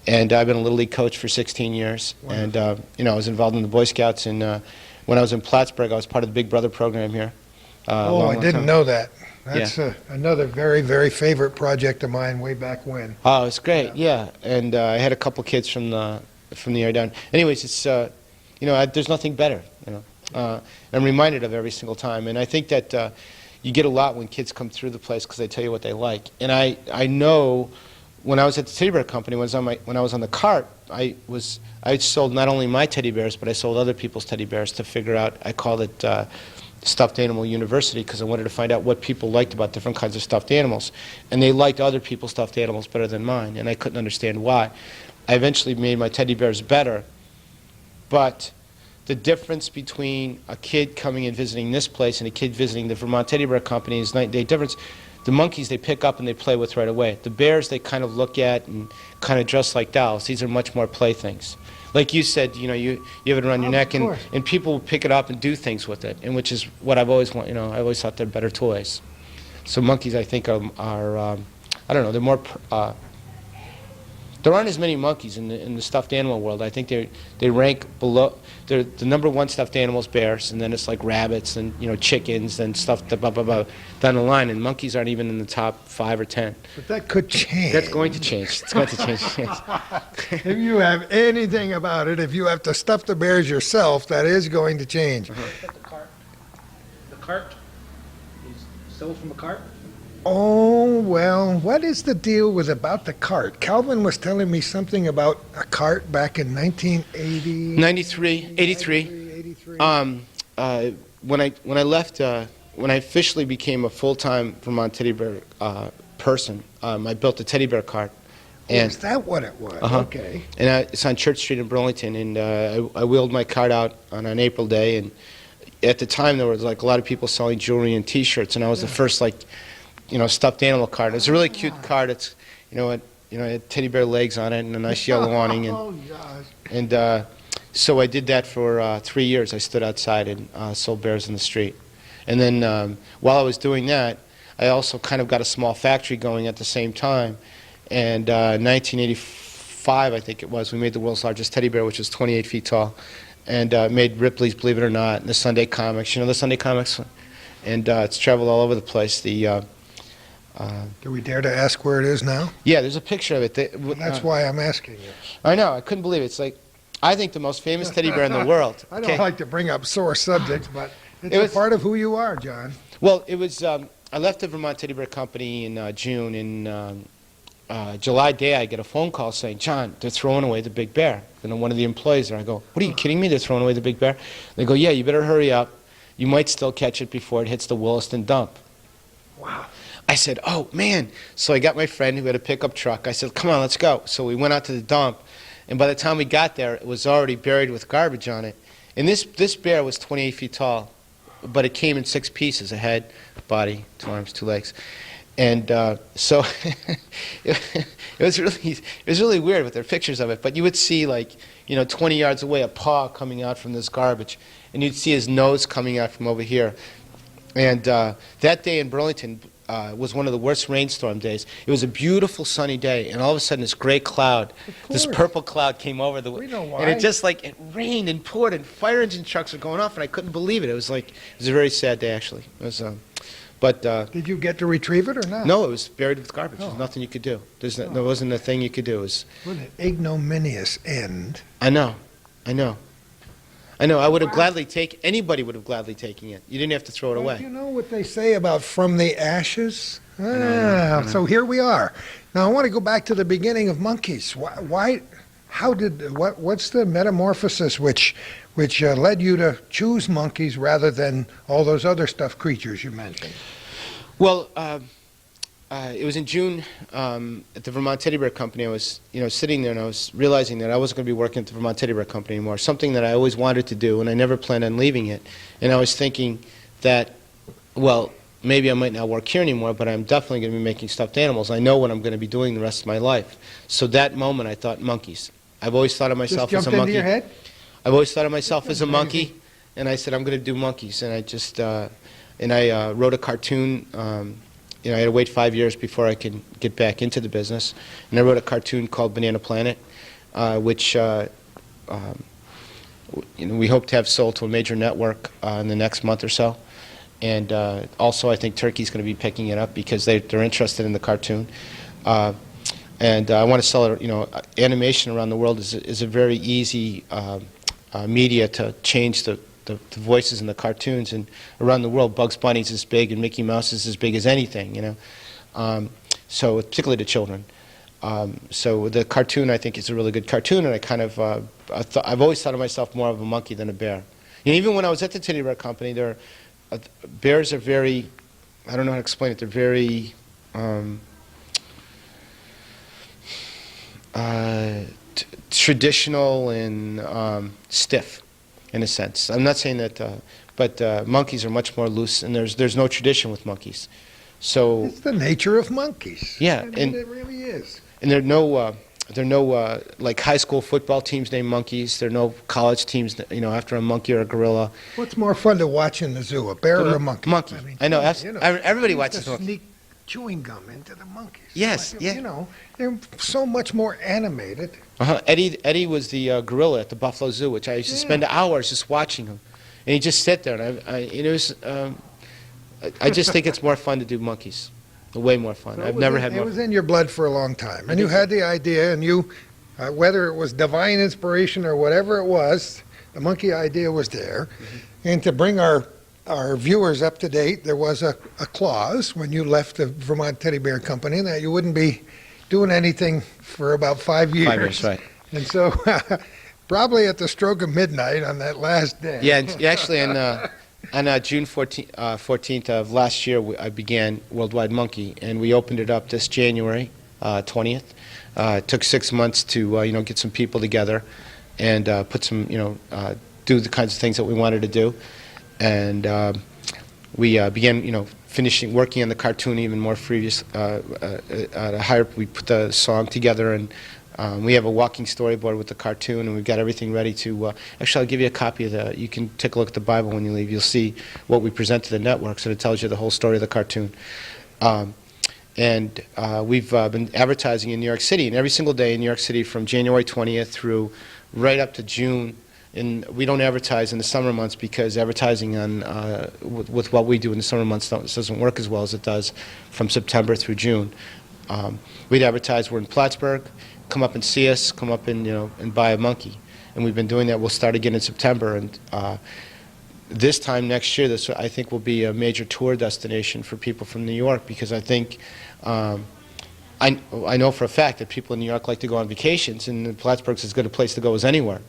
And I've been a Little League coach for 16 years. Wonderful. And, you know, I was involved in the Boy Scouts, and when I was in Plattsburgh, I was part of the Big Brother program here. Oh, I didn't know that. That's Yeah. another very, very favorite project of mine way back when. Oh, it's great, yeah. And I had a couple kids from the area down. Anyways, it's, you know, there's nothing better, you know. I'm reminded of every single time. And I think that you get a lot when kids come through the place because they tell you what they like. And I know when I was at the teddy bear company, when I was on the cart, I sold not only my teddy bears, but I sold other people's teddy bears to figure out, I called it Stuffed Animal University, because I wanted to find out what people liked about different kinds of stuffed animals. And they liked other people's stuffed animals better than mine, and I couldn't understand why. I eventually made my teddy bears better, but the difference between a kid coming and visiting this place and a kid visiting the Vermont Teddy Bear Company is night and day difference. The monkeys they pick up and they play with right away. The bears they kind of look at and kind of dress like dolls. These are much more playthings. Like you said, you know, you have it around your neck, and people will pick it up and do things with it, and which is what I've always wanted. You know, I always thought they're better toys. So monkeys, I think, are I don't know, they're more. There aren't as many monkeys in the stuffed animal world. I think they rank below. They're the number 1 stuffed animals, bears, and then it's like rabbits and, you know, chickens and stuff blah, blah, blah, down the line. And monkeys aren't even in the top 5 or 10. But that could change. That's going to change. It's going to change. If you have anything about it, if you have to stuff the bears yourself, that is going to change. Look at the cart. The cart is stole from a cart. Oh, well, what is the deal with about the cart? Calvin was telling me something about a cart back in 1980. 93, 83. 83. When I left, when I officially became a full-time Vermont teddy bear person, I built a teddy bear cart. And is that what it was? Okay. And it's on Church Street in Burlington, and I wheeled my cart out on an April day, and at the time there was like a lot of people selling jewelry and T-shirts, and I was the first, like, you know, stuffed animal cart. It's a really cute cart. It's, you know, it had teddy bear legs on it and a nice yellow awning, and Oh, gosh. and so I did that for 3 years. I stood outside and sold bears in the street, and then while I was doing that, I also kind of got a small factory going at the same time. And 1985, I think it was, we made the world's largest teddy bear, which was 28 feet tall, and made Ripley's Believe It or Not, and the Sunday comics. You know the Sunday comics? And it's traveled all over the place. Do we dare to ask where it is now? Yeah, there's a picture of it. That's why I'm asking you. I know, I couldn't believe it. It's like, I think the most famous teddy bear in the world. I don't Okay. like to bring up sore subjects, but it's It was- a part of who you are, John. Well, it was, I left the Vermont Teddy Bear Company in June. In July day, I get a phone call saying, John, they're throwing away the big bear. And one of the employees there, I go, what are you kidding me? They're throwing away the big bear? They go, yeah, you better hurry up. You might still catch it before it hits the Williston dump. Wow. I said, oh, man. So I got my friend who had a pickup truck. I said, come on, let's go. So we went out to the dump, and by the time we got there, it was already buried with garbage on it. And this bear was 28 feet tall, but it came in 6 pieces: a head, body, 2 arms, 2 legs. And so it was really weird with their pictures of it. But you would see, like, 20 yards away, a paw coming out from this garbage, and you'd see his nose coming out from over here. And that day in Burlington was one of the worst rainstorm days. It was a beautiful sunny day, and all of a sudden this gray cloud, this purple cloud came over the. We know why. And it just, like, it rained and poured, and fire engine trucks were going off, and I couldn't believe it. It was a very sad day, actually. It was, but Did you get to retrieve it or not? no, it was buried with garbage. Oh. There's nothing you could do. There wasn't a thing you could do. It was, What an ignominious end. I know. I know. I would have anybody would have gladly taken it. You didn't have to throw it Well, away. you know what they say about from the ashes? I know. So here we are. Now I want to go back to the beginning of monkeys. What's the metamorphosis which led you to choose monkeys rather than all those other stuffed creatures you mentioned? Well, it was in June at the Vermont Teddy Bear Company. I was, sitting there and I was realizing that I wasn't going to be working at the Vermont Teddy Bear Company anymore. Something that I always wanted to do, and I never planned on leaving it. And I was thinking that, well, maybe I might not work here anymore, but I'm definitely going to be making stuffed animals. I know what I'm going to be doing the rest of my life. So that moment, I thought monkeys. I've always thought of myself as a Jumped monkey. into your head? I've always thought of myself as a monkey, and I said I'm going to do monkeys. And I just wrote a cartoon. I had to wait 5 years before I could get back into the business, and I wrote a cartoon called Banana Planet, which we hope to have sold to a major network in the next month or so. And also, I think Turkey's going to be picking it up because they're interested in the cartoon. And I want to sell it. Animation around the world is a very easy media to change the voices in the cartoons. And around the world, Bugs Bunny's as big and Mickey Mouse is as big as anything. So particularly to children. So the cartoon, I think, is a really good cartoon. And I kind of I've always thought of myself more of a monkey than a bear. Even when I was at the Teddy Bear Company, bears are very, I don't know how to explain it, they're very traditional and stiff, in a sense. I'm not saying that, but monkeys are much more loose, and there's no tradition with monkeys. So It's the nature of monkeys. Yeah, I mean, and- it really is. and there are no like high school football teams named monkeys. There are no college teams, after a monkey or a gorilla. What's more fun to watch in the zoo, a bear or a monkey? Monkey. I know. Everybody they used watches to monkey. sneak chewing gum into the monkeys. Yes, Like, yeah. They're so much more animated. Eddie was the gorilla at the Buffalo Zoo, which I used to spend hours just watching him, and he'd just sit there. And I just think it's more fun to do monkeys, way more fun. So I've never had It more. was in your blood for a long time, and you had the idea, and you, whether it was divine inspiration or whatever it was, the monkey idea was there. Mm-hmm. And to bring our viewers up to date, there was a clause when you left the Vermont Teddy Bear Company that you wouldn't be doing anything for about 5 years. 5 years, right? And so, probably at the stroke of midnight on that last day. Yeah, and actually, on June 14th of last year, I began Worldwide Monkey, and we opened it up this January 20th. It took 6 months to get some people together and put some do the kinds of things that we wanted to do, and we began working on the cartoon even more previous. We put the song together, and we have a walking storyboard with the cartoon, and we've got everything ready to. Actually, I'll give you a copy of the. You can take a look at the Bible when you leave. You'll see what we present to the networks, and it tells you the whole story of the cartoon. And we've been advertising in New York City, and every single day in New York City from January 20th through right up to June. And we don't advertise in the summer months because advertising on with what we do in the summer months doesn't work as well as it does from September through June. We'd advertise we're in Plattsburgh, come up and see us, come up and and buy a monkey, and we've been doing that. We'll start again in September, and this time next year, this I think will be a major tour destination for people from New York because I think. I know for a fact that people in New York like to go on vacations, and Plattsburgh's as good a place to go as anywhere.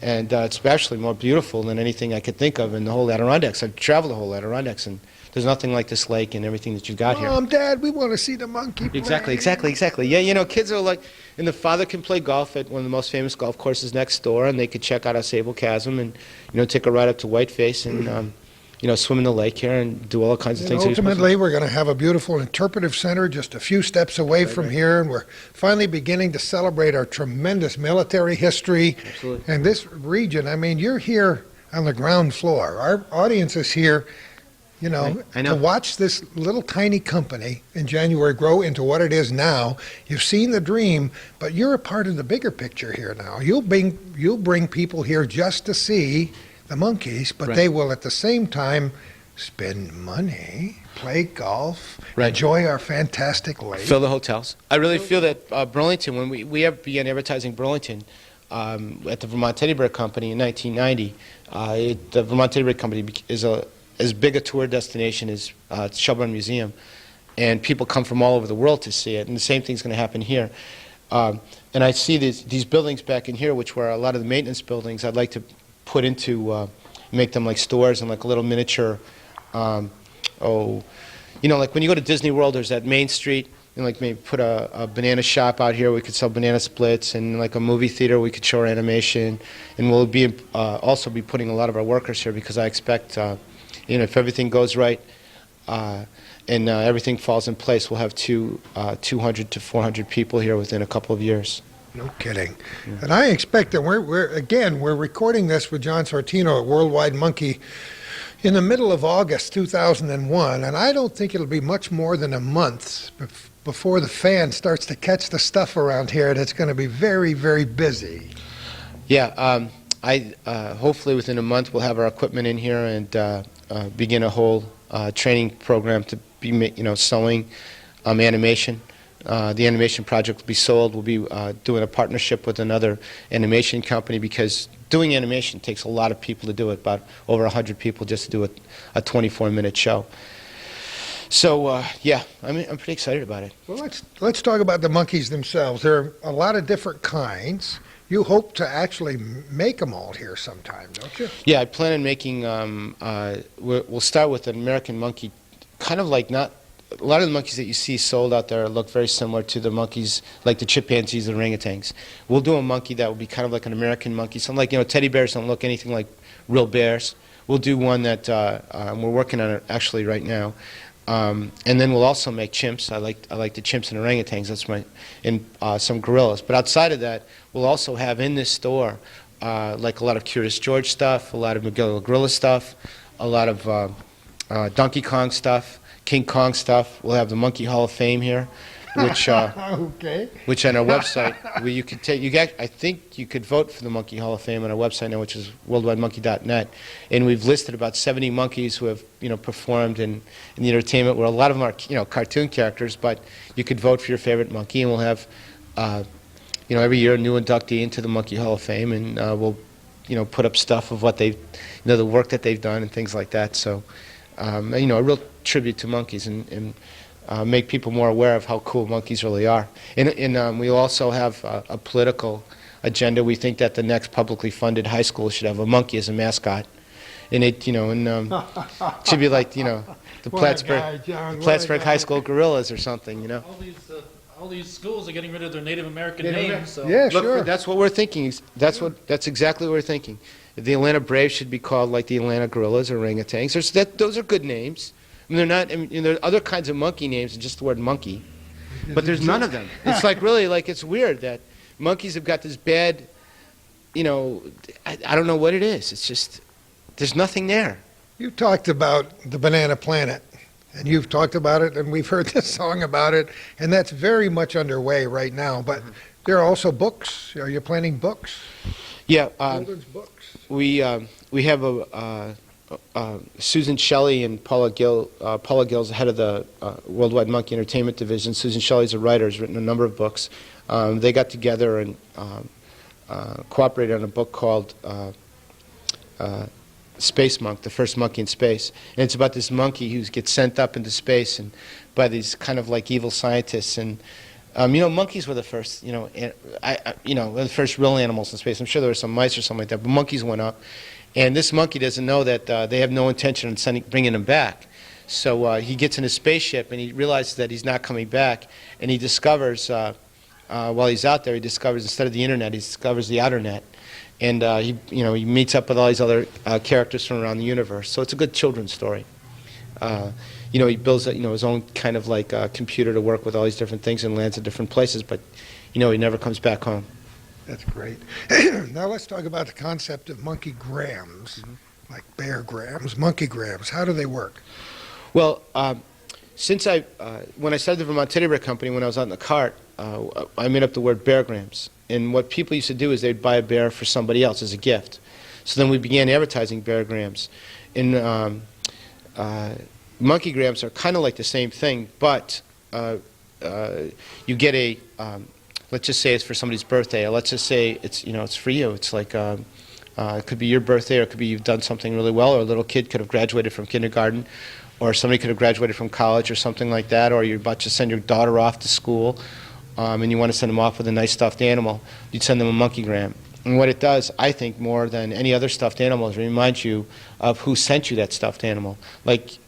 And it's actually more beautiful than anything I could think of in the whole Adirondacks. I've traveled the whole Adirondacks, and there's nothing like this lake and everything that you've got here. Mom, Dad, we want to see the monkey play. Exactly. Yeah, kids are like, and the father can play golf at one of the most famous golf courses next door, and they could check out our Sable Chasm and, take a ride up to Whiteface and, swim in the lake here and do all kinds of And things. that you're supposed to ultimately, we're going to have a beautiful interpretive center just a few steps away from here, and we're finally beginning to celebrate our tremendous military history. Absolutely. And this region, I mean, you're here on the ground floor. Our audience is here, I know. to watch this little tiny company in January grow into what it is now. You've seen the dream, but you're a part of the bigger picture here now. You'll bring people here just to see the monkeys, but Right. they will at the same time spend money, play golf, Right. enjoy our fantastic lake. Fill the hotels. I really feel that Burlington, when we began advertising Burlington, at the Vermont Teddy Bear Company in 1990. The Vermont Teddy Bear Company is as big a tour destination as Shelburne Museum, and people come from all over the world to see it, and the same thing's going to happen here. And I see these buildings back in here, which were a lot of the maintenance buildings. I'd like to put into, make them like stores and like a little miniature, like when you go to Disney World, there's that Main Street, and like maybe put a banana shop out here. We could sell banana splits, and like a movie theater, we could show our animation, and we'll be also be putting a lot of our workers here because I expect, if everything goes right and everything falls in place, we'll have 200 to 400 people here within a couple of years. No kidding. Yeah. And I expect that we're recording this with John Sortino at Worldwide Monkey in the middle of August 2001, and I don't think it'll be much more than a month before the fan starts to catch the stuff around here, and it's going to be very, very busy. Yeah, hopefully within a month we'll have our equipment in here and begin a whole training program to be, selling animation. The animation project will be sold. We'll be doing a partnership with another animation company because doing animation takes a lot of people to do it, about over 100 people just to do a 24-minute show. So, yeah, I'm pretty excited about it. Well, let's talk about the monkeys themselves. There are a lot of different kinds. You hope to actually make them all here sometime, don't you? Yeah, I plan on making, we'll start with an American monkey, kind of like not, a lot of the monkeys that you see sold out there look very similar to the monkeys, like the chimpanzees and orangutans. We'll do a monkey that will be kind of like an American monkey. Something like, teddy bears don't look anything like real bears. We'll do one that, we're working on it actually right now. And then we'll also make chimps. I like the chimps and orangutans. That's and some gorillas. But outside of that, we'll also have in this store like a lot of Curious George stuff, a lot of McGill Gorilla stuff, a lot of Donkey Kong stuff, King Kong stuff. We'll have the Monkey Hall of Fame here, which okay. Which on our website where you could I think you could vote for the Monkey Hall of Fame on our website now, which is worldwidemonkey.net, and we've listed about 70 monkeys who have performed in the entertainment. Where a lot of them are cartoon characters, but you could vote for your favorite monkey, and we'll have every year a new inductee into the Monkey Hall of Fame, and we'll put up stuff of what they've the work that they've done and things like that. So a real tribute to monkeys and make people more aware of how cool monkeys really are. And we also have a political agenda. We think that the next publicly funded high school should have a monkey as a mascot. And it, it should be like, the Plattsburgh High School Gorillas or something, All these schools are getting rid of their Native American names. So. Yeah, Look, sure. that's what we're thinking. That's exactly what we're thinking. The Atlanta Braves should be called like the Atlanta Gorillas or orangutans. Those are good names. I mean, they're not. I mean, there are other kinds of monkey names than just the word monkey, but there's none of them. It's like really like it's weird that monkeys have got this bad. I don't know what it is. It's just there's nothing there. You talked about the Banana Planet, and you've talked about it, and we've heard this song about it, and that's very much underway right now. But there are also books. Are you planning books? Yeah. Children's books. We have a Susan Shelley and Paula Gill. Paula Gill's the head of the Worldwide Monkey Entertainment Division. Susan Shelley's a writer, has written a number of books. They got together and cooperated on a book called Space Monk, the first monkey in space. And it's about this monkey who gets sent up into space and by these kind of like evil scientists. And monkeys were the first, the first real animals in space. I'm sure there were some mice or something like that, but monkeys went up. And this monkey doesn't know that they have no intention of bringing him back. So he gets in his spaceship and he realizes that he's not coming back. And he discovers, while he's out there, instead of the internet, he discovers the outer net. And he meets up with all these other characters from around the universe. So it's a good children's story. He builds his own kind of like computer to work with all these different things and lands at different places, but he never comes back home. That's great. Now let's talk about the concept of monkey grams, like bear grams, monkey grams. How do they work? Well, when I started the Vermont Teddy Bear Company, when I was out in the cart, I made up the word bear grams. And what people used to do is they'd buy a bear for somebody else as a gift. So then we began advertising bear grams. And monkey grams are kind of like the same thing, but you get a let's just say it's for somebody's birthday, or let's just say it's, it's for you. It's like, it could be your birthday, or it could be you've done something really well, or a little kid could have graduated from kindergarten, or somebody could have graduated from college or something like that, or you're about to send your daughter off to school, and you want to send them off with a nice stuffed animal. You'd send them a monkeygram. And what it does, I think, more than any other stuffed animal, is it reminds you of who sent you that stuffed animal. Like,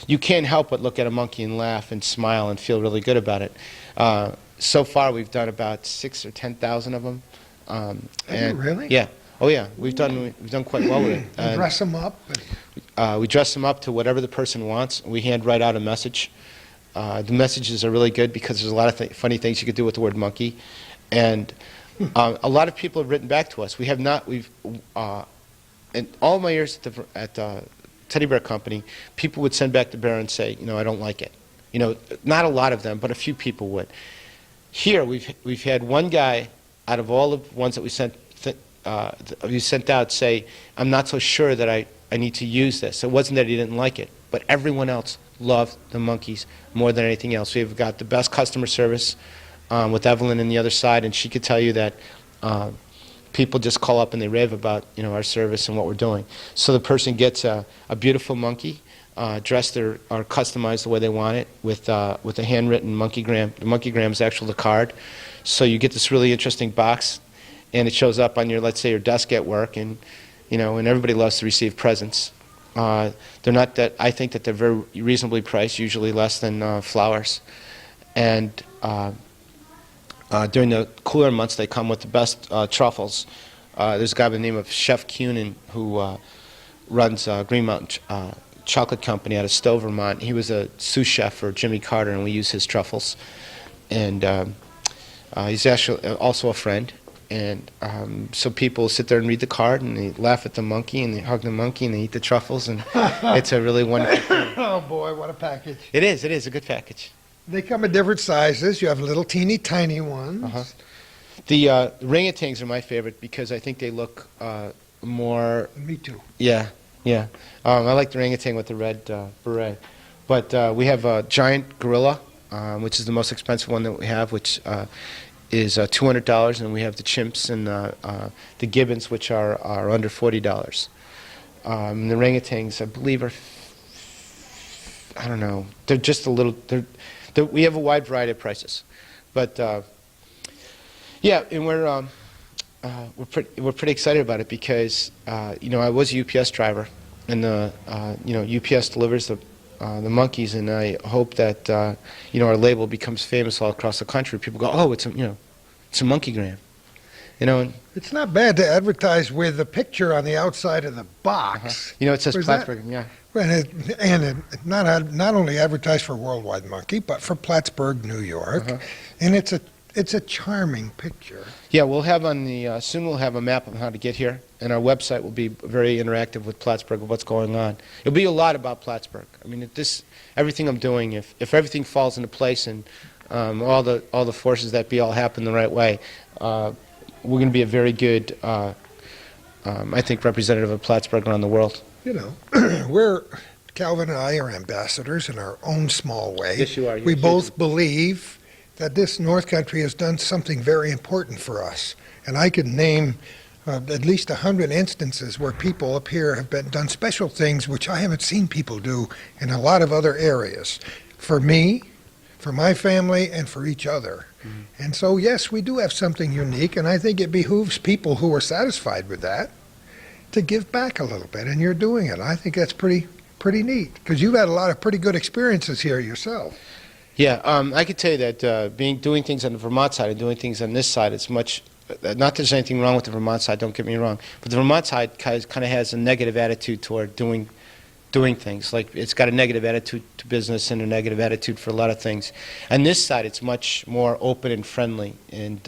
you can't help but look at a monkey and laugh and smile and feel really good about it. So far, we've done about 6,000 or 10,000 of them. you really? Yeah. Oh yeah, we've done quite well with it. And dress them up. We dress them up to whatever the person wants. We hand write out a message. The messages are really good because there's a lot of funny things you could do with the word monkey, and a lot of people have written back to us. In all my years at the Teddy Bear Company, people would send back the bear and say, I don't like it. Not a lot of them, but a few people would. Here, we've had one guy out of all the ones that we sent out say, I'm not so sure that I need to use this. It wasn't that he didn't like it, but everyone else loved the monkeys more than anything else. We've got the best customer service with Evelyn on the other side, and she could tell you that people just call up and they rave about our service and what we're doing. So the person gets a beautiful monkey, dressed or customized the way they want it, with a handwritten monkeygram. The monkeygram is actually the card. So you get this really interesting box, and it shows up on your, let's say, your desk at work, and and everybody loves to receive presents. They're not that, I think that they're very reasonably priced, usually less than flowers. And during the cooler months, they come with the best truffles. There's a guy by the name of Chef Cunin who runs Green Mountain Chocolate Company out of Stowe, Vermont. He was a sous chef for Jimmy Carter, and we use his truffles. And he's actually also a friend. And so people sit there and read the card, and they laugh at the monkey, and they hug the monkey, and they eat the truffles, and it's a really wonderful thing. Oh boy, what a package. It is a good package. They come in different sizes. You have little teeny tiny ones. Uh-huh. The orangutans are my favorite because I think they look more... Me too. Yeah. I like the orangutan with the red beret. But we have a giant gorilla, which is the most expensive one that we have, which is $200, and we have the chimps and the gibbons, which are under $40. The orangutans, I believe, are, I don't know, they're just a little, we have a wide variety of prices. But yeah, and we're pretty excited about it because I was a UPS driver, and UPS delivers the monkeys, and I hope that our label becomes famous all across the country. People go, oh, it's a monkeygram, And it's not bad to advertise with a picture on the outside of the box. it says Where's Plattsburgh, yeah. And it not only advertised for Worldwide Monkey, but for Plattsburgh, New York, and it's a charming picture. Yeah, we'll have soon we'll have a map on how to get here, and our website will be very interactive with Plattsburgh, of what's going on. It'll be a lot about Plattsburgh. I mean, everything I'm doing, if everything falls into place and all the forces that be all happen the right way, we're going to be a very good, I think, representative of Plattsburgh around the world. Calvin and I are ambassadors in our own small way. Yes, you are. We both believe that this North Country has done something very important for us. And I could name at least 100 instances where people up here have done special things which I haven't seen people do in a lot of other areas. For me, for my family, and for each other. Mm-hmm. And so, yes, we do have something unique, and I think it behooves people who are satisfied with that to give back a little bit, and you're doing it. I think that's pretty neat, because you've had a lot of pretty good experiences here yourself. Yeah, I could tell you that doing things on the Vermont side and doing things on this side, it's much, not that there's anything wrong with the Vermont side, don't get me wrong, but the Vermont side kind of has a negative attitude toward doing things. Like, it's got a negative attitude to business and a negative attitude for a lot of things. And this side, it's much more open and friendly, and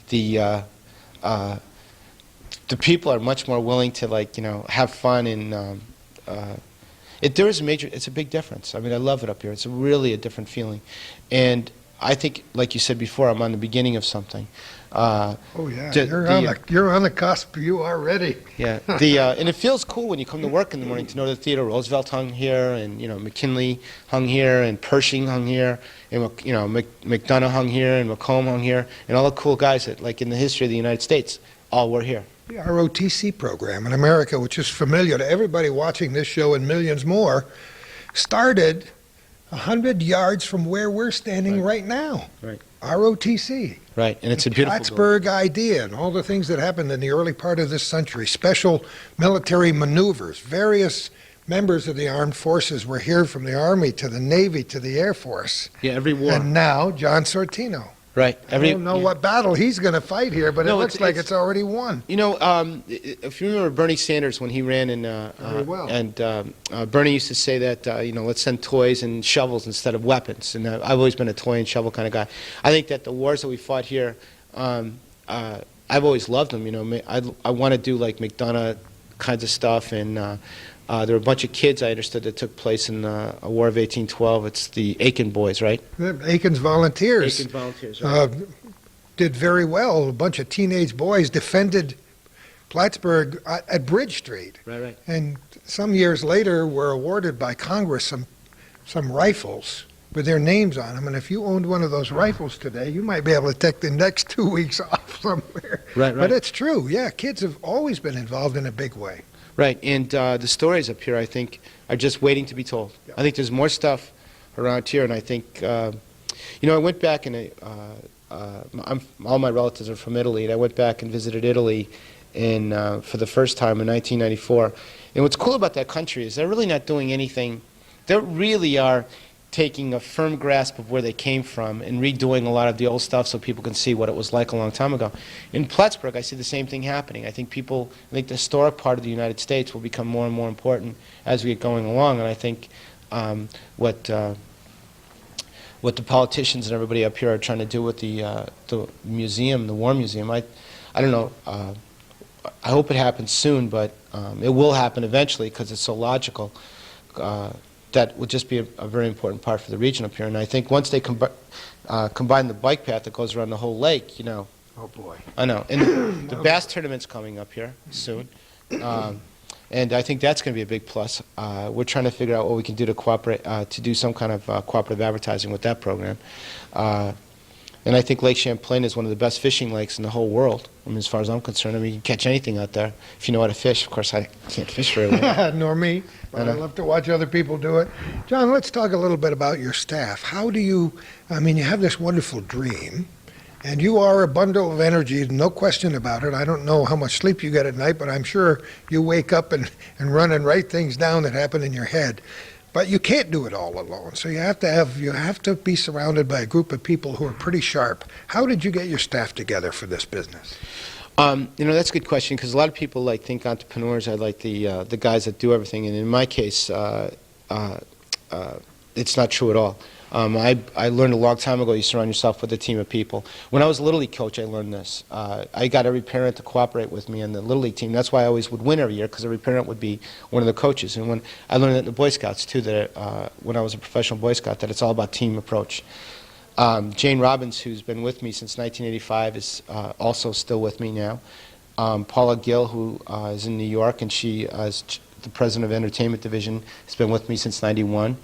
the people are much more willing to have fun, and it's a big difference. I mean, I love it up here. It's really a different feeling, and I think, like you said before, I'm on the beginning of something. Oh yeah, the- you're on the cusp. You are ready. Yeah, and it feels cool when you come to work in the morning to know that Theodore Roosevelt hung here, and McKinley hung here, and Pershing hung here, and McDonough hung here, and Macomb hung here, and all the cool guys that, like in the history of the United States, all were here. The ROTC program in America, which is familiar to everybody watching this show and millions more, started 100 yards from where we're standing right now. Right. ROTC. Right, and it's a beautiful building. Plattsburgh idea and all the things that happened in the early part of this century, special military maneuvers, various members of the armed forces were here, from the Army to the Navy to the Air Force. Yeah, every war. And now John Sortino. Right. I don't know what battle he's going to fight here, but No, it looks like it's already won. If you remember Bernie Sanders when he ran Very well. and Bernie used to say that, let's send toys and shovels instead of weapons. And I've always been a toy and shovel kind of guy. I think that the wars that we fought here, I've always loved them. I want to do like McDonough kinds of stuff, and there were a bunch of kids I understood that took place in a War of 1812. It's the Aiken boys, right? Aiken's Volunteers. Aiken Volunteers, right? Did very well. A bunch of teenage boys defended Plattsburgh at Bridge Street. Right. And some years later were awarded by Congress some rifles with their names on them. And if you owned one of those rifles today, you might be able to take the next 2 weeks off somewhere. Right. But it's true. Yeah, kids have always been involved in a big way. Right, and the stories up here, I think, are just waiting to be told. Yeah. I think there's more stuff around here, and I think, I went back and all my relatives are from Italy, and I went back and visited Italy for the first time in 1994. And what's cool about that country is they're really not doing anything. They really are taking a firm grasp of where they came from and redoing a lot of the old stuff so people can see what it was like a long time ago. In Plattsburgh, I see the same thing happening. I think the historic part of the United States will become more and more important as we get going along, and I think what the politicians and everybody up here are trying to do with the museum, the War Museum, I don't know, I hope it happens soon, but it will happen eventually because it's so logical. That would just be a very important part for the region up here. And I think once they combine the bike path that goes around the whole lake, Oh, boy. I know. And the bass tournament's coming up here soon. And I think that's going to be a big plus. We're trying to figure out what we can do to cooperate, to do some kind of cooperative advertising with that program. And I think Lake Champlain is one of the best fishing lakes in the whole world. I mean, as far as I'm concerned, you can catch anything out there if you know how to fish. Of course, I can't fish very well. Nor me, but I love to watch other people do it. John, let's talk a little bit about your staff. How do you have this wonderful dream, and you are a bundle of energy, no question about it. I don't know how much sleep you get at night, but I'm sure you wake up and run and write things down that happen in your head. But you can't do it all alone, so you have to be surrounded by a group of people who are pretty sharp. How did you get your staff together for this business? That's a good question because a lot of people think entrepreneurs are like the guys that do everything, and in my case, it's not true at all. I learned a long time ago you surround yourself with a team of people. When I was a Little League coach, I learned this. I got every parent to cooperate with me on the Little League team. That's why I always would win every year, because every parent would be one of the coaches. And when I learned that in the Boy Scouts, too, that when I was a professional Boy Scout, that it's all about team approach. Jane Robbins, who's been with me since 1985, is also still with me now. Paula Gill, who is in New York, and she is the president of Entertainment Division, has been with me since '91.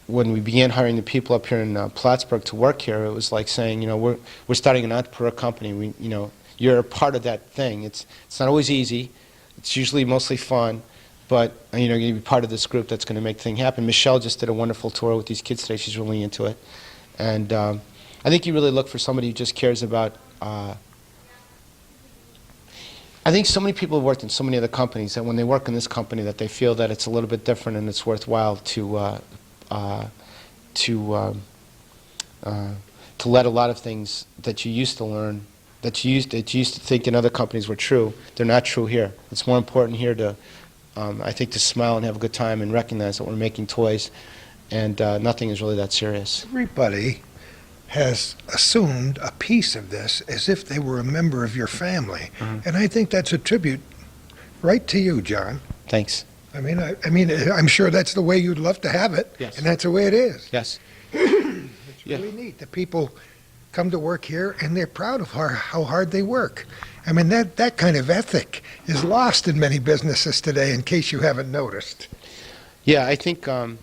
When we began hiring the people up here in Plattsburgh to work here, it was like saying, we're starting an entrepreneur company. You're a part of that thing. It's not always easy. It's usually mostly fun, but you're going to be part of this group that's going to make things happen. Michelle just did a wonderful tour with these kids today. She's really into it, and I think you really look for somebody who just cares about. I think so many people have worked in so many other companies that when they work in this company that they feel that it's a little bit different and it's worthwhile to let a lot of things that you used to learn, that you used to think in other companies were true, they're not true here. It's more important here to, I think, to smile and have a good time and recognize that we're making toys and nothing is really that serious. Everybody has assumed a piece of this as if they were a member of your family. And I think that's a tribute right to you, John. Thanks. I'm sure that's the way you'd love to have it, Yes. and that's the way it is. Yes. It's Yeah. really neat. The people come to work here, and they're proud of how hard they work. I mean, that kind of ethic is lost in many businesses today, in case you haven't noticed. Yeah, I think I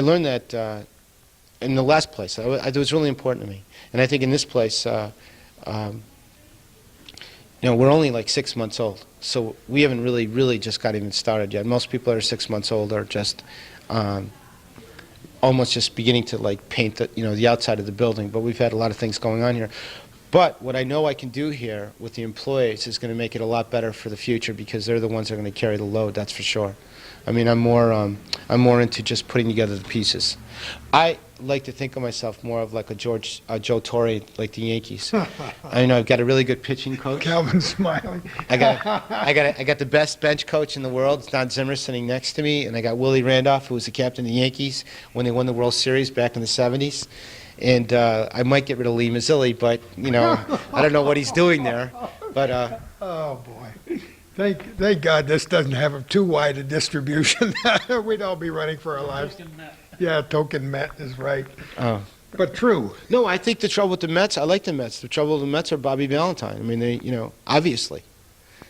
learned that in the last place. It was really important to me. And I think in this place, we're only like 6 months old. So we haven't really just got even started yet. Most people that are 6 months old are just almost just beginning to like paint the outside of the building. But we've had a lot of things going on here. But what I know I can do here with the employees is going to make it a lot better for the future, because they're the ones that are going to carry the load, that's for sure. I mean, I'm more into just putting together the pieces. I like to think of myself more of like a Joe Torre, like the Yankees. I know I've got a really good pitching coach. Calvin's smiling. I got the best bench coach in the world, Don Zimmer, sitting next to me, and I got Willie Randolph, who was the captain of the Yankees when they won the World Series back in the '70s. And I might get rid of Lee Mazzilli, but I don't know what he's doing there. But Oh, boy. Thank God this doesn't have too wide a distribution. We'd all be running for our lives. Yeah, token Met is right. Oh. But true. No, I think the trouble with the Mets, I like the Mets. The trouble with the Mets are Bobby Valentine. I mean, they, obviously.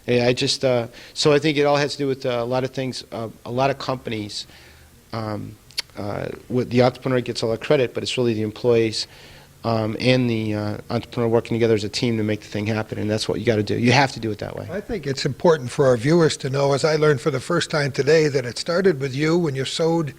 Yeah, so I think it all has to do with a lot of things, a lot of companies. With the entrepreneur gets all the credit, but it's really the employees and the entrepreneur working together as a team to make the thing happen, and that's what you got to do. You have to do it that way. I think it's important for our viewers to know, as I learned for the first time today, that it started with you when you sewed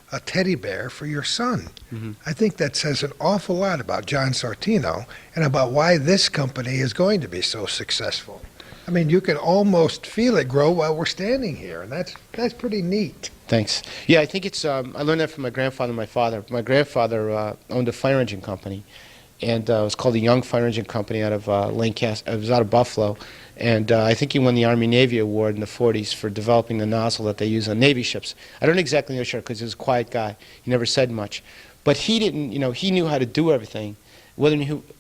a teddy bear for your son. Mm-hmm. I think that says an awful lot about John Sortino and about why this company is going to be so successful. I mean, you can almost feel it grow while we're standing here, and that's pretty neat. Thanks. Yeah, I think it's. I learned that from my grandfather and my father. My grandfather owned a fire engine company, and it was called the Young Fire Engine Company out of Lancaster. It was out of Buffalo, and I think he won the Army-Navy Award in the '40s for developing the nozzle that they use on Navy ships. I don't exactly know sure, because he was a quiet guy. He never said much, but he didn't. He knew how to do everything. Whether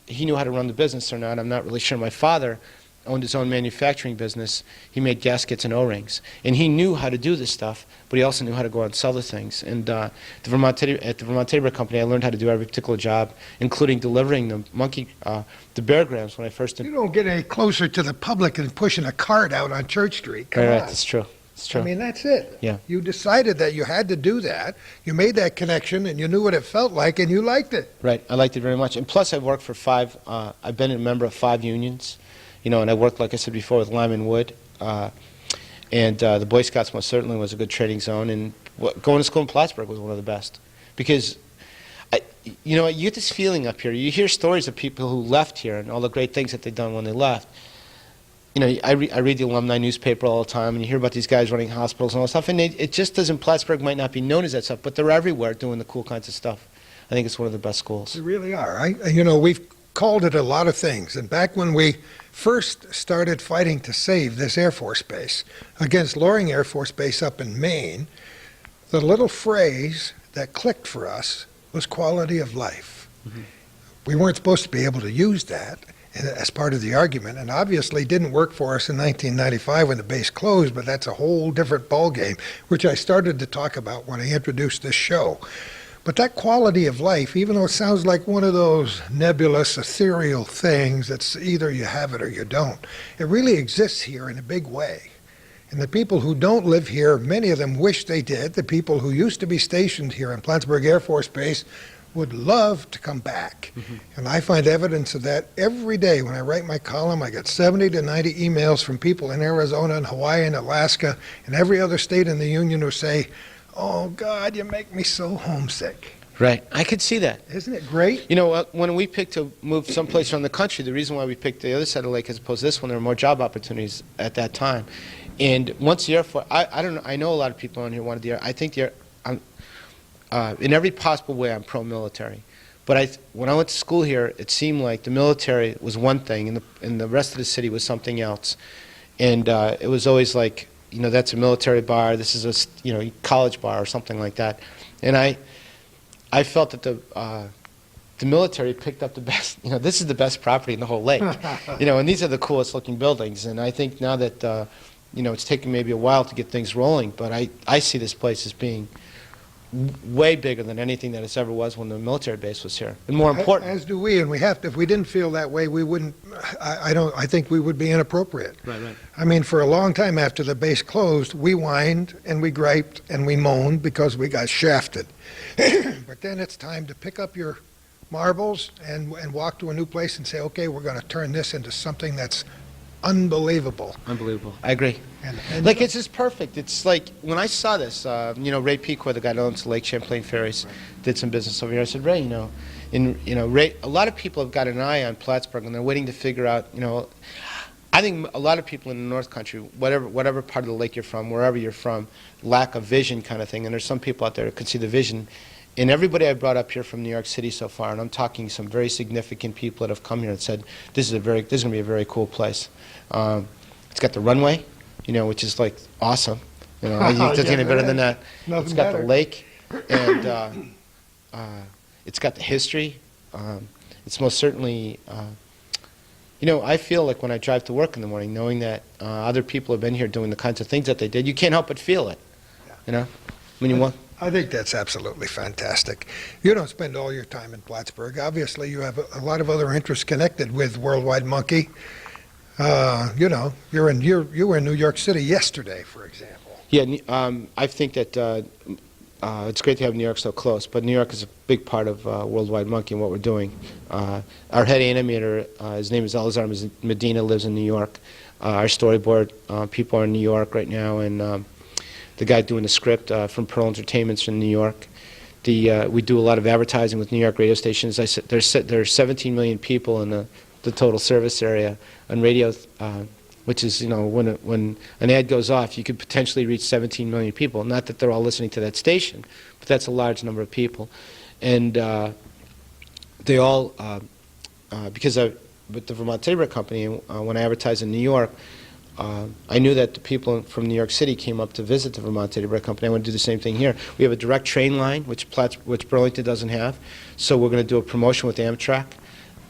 he knew how to run the business or not, I'm not really sure. My father owned his own manufacturing business. He made gaskets and O-rings, and he knew how to do this stuff, but he also knew how to go out and sell the things. And at the Vermont Teddy Bear Company, I learned how to do every particular job, including delivering the bear grams when I first did. You don't get any closer to the public than pushing a cart out on Church Street. Come Right, on. that's true. It's true. I mean, that's it. Yeah. You decided that you had to do that. You made that connection, and you knew what it felt like, and you liked it. Right, I liked it very much. And plus, I've worked for I've been a member of 5 unions. And I worked, like I said before, with Lyman Wood. And the Boy Scouts most certainly was a good training zone. And going to school in Plattsburgh was one of the best. Because, you get this feeling up here. You hear stories of people who left here and all the great things that they've done when they left. I read the alumni newspaper all the time, and you hear about these guys running hospitals and all that stuff. And it just doesn't, Plattsburgh might not be known as that stuff, but they're everywhere doing the cool kinds of stuff. I think it's one of the best schools. They really are. We've called it a lot of things. And back when we first started fighting to save this Air Force base against Loring Air Force Base up in Maine, the little phrase that clicked for us was quality of life. Mm-hmm. We weren't supposed to be able to use that as part of the argument, and obviously didn't work for us in 1995 when the base closed, but that's a whole different ballgame, which I started to talk about when I introduced this show. But that quality of life, even though it sounds like one of those nebulous, ethereal things that's either you have it or you don't, it really exists here in a big way. And the people who don't live here, many of them wish they did. The people who used to be stationed here in Plattsburgh Air Force Base would love to come back. Mm-hmm. And I find evidence of that every day. When I write my column, I get 70 to 90 emails from people in Arizona and Hawaii and Alaska and every other state in the Union who say, "Oh, God, you make me so homesick." Right. I could see that. Isn't it great? When we picked to move someplace around the country, the reason why we picked the other side of the lake as opposed to this one, there were more job opportunities at that time. And once the Air Force, I don't know, I know a lot of people on here wanted the Air, I think in every possible way I'm pro-military. But when I went to school here, it seemed like the military was one thing and the rest of the city was something else. And it was always like, that's a military bar, this is a college bar or something like that. And I felt that the military picked up the best, this is the best property in the whole lake. And these are the coolest looking buildings. And I think now that it's taken maybe a while to get things rolling, but I see this place as being way bigger than anything that it ever was when the military base was here, and more important. As do we, and we have to. If we didn't feel that way, we wouldn't. I think we would be inappropriate. Right. I mean, for a long time after the base closed, we whined and we griped and we moaned because we got shafted. But then it's time to pick up your marbles and walk to a new place and say, okay, we're going to turn this into something that's unbelievable. Unbelievable. I agree. And Like, it's just perfect. It's like, when I saw this, Ray Pequot, the guy that owns Lake Champlain Ferries, did some business over here. I said, Ray, Ray, a lot of people have got an eye on Plattsburgh, and they're waiting to figure out, I think a lot of people in the North Country, whatever part of the lake you're from, wherever you're from, lack a vision kind of thing, and there's some people out there that could see the vision. And everybody I brought up here from New York City so far, and I'm talking some very significant people that have come here and said, this is going to be a very cool place. It's got the runway, which is like awesome. It doesn't get any better than that. It's got the lake, and it's got the history. It's most certainly, I feel like when I drive to work in the morning, knowing that other people have been here doing the kinds of things that they did, you can't help but feel it. When you want. I think that's absolutely fantastic. You don't spend all your time in Plattsburgh. Obviously, you have a lot of other interests connected with Worldwide Monkey. You were in New York City yesterday, for example. Yeah, I think that it's great to have New York so close, but New York is a big part of Worldwide Monkey and what we're doing. Our head animator, his name is Elazar Medina, lives in New York. Our storyboard people are in New York right now, and the guy doing the script from Pearl Entertainment's from New York. We do a lot of advertising with New York radio stations. I said there's 17 million people in the total service area on radio, which is, when an ad goes off, you could potentially reach 17 million people. Not that they're all listening to that station, but that's a large number of people. And they all, because with the Vermont Teddy Bear Company, when I advertised in New York, I knew that the people from New York City came up to visit the Vermont Teddy Bear Company. I want to do the same thing here. We have a direct train line, which Burlington doesn't have. So we're going to do a promotion with Amtrak.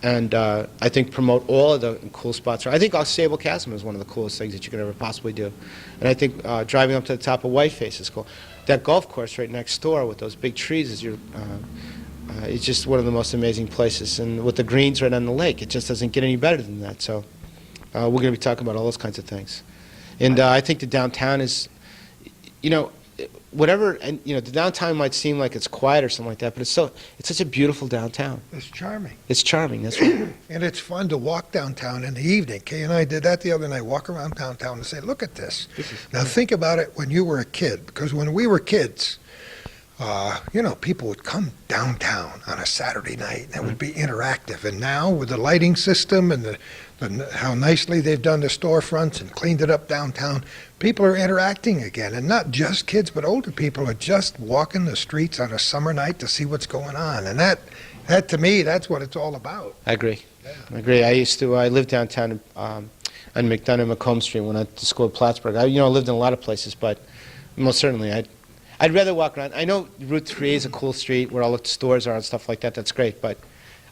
And I think promote all of the cool spots. I think Sable Chasm is one of the coolest things that you could ever possibly do. And I think driving up to the top of Whiteface is cool. That golf course right next door with those big trees is it's just one of the most amazing places. And with the greens right on the lake, it just doesn't get any better than that. So we're going to be talking about all those kinds of things. And I think the downtown is, whatever, and the downtown might seem like it's quiet or something like that, but it's such a beautiful downtown. It's charming. It's charming, that's right. And it's fun to walk downtown in the evening. Kay and I did that the other night, walk around downtown and say, look at this. Now think about it when you were a kid, because when we were kids, people would come downtown on a Saturday night and it would be interactive. And now with the lighting system and how nicely they've done the storefronts and cleaned it up downtown, people are interacting again. And not just kids, but older people are just walking the streets on a summer night to see what's going on. And that to me, that's what it's all about. I agree. Yeah. I agree. I lived downtown on McDonough and Macomb Street when I went to school at Plattsburgh. I lived in a lot of places, but most certainly I'd rather walk around. I know Route 3 is a cool street where all the stores are and stuff like that. That's great, but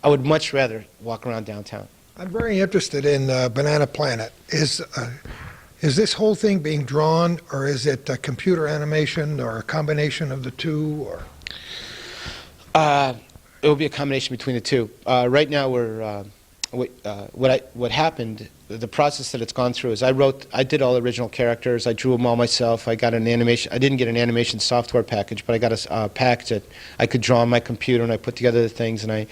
I would much rather walk around downtown. I'm very interested in Banana Planet. Is this whole thing being drawn, or is it computer animation, or a combination of the two? Or it will be a combination between the two. Right now, what happened, the process that it's gone through is I did all the original characters. I drew them all myself. I got an animation. I didn't get an animation software package, but I got a package that I could draw on my computer, and I put together the things, and I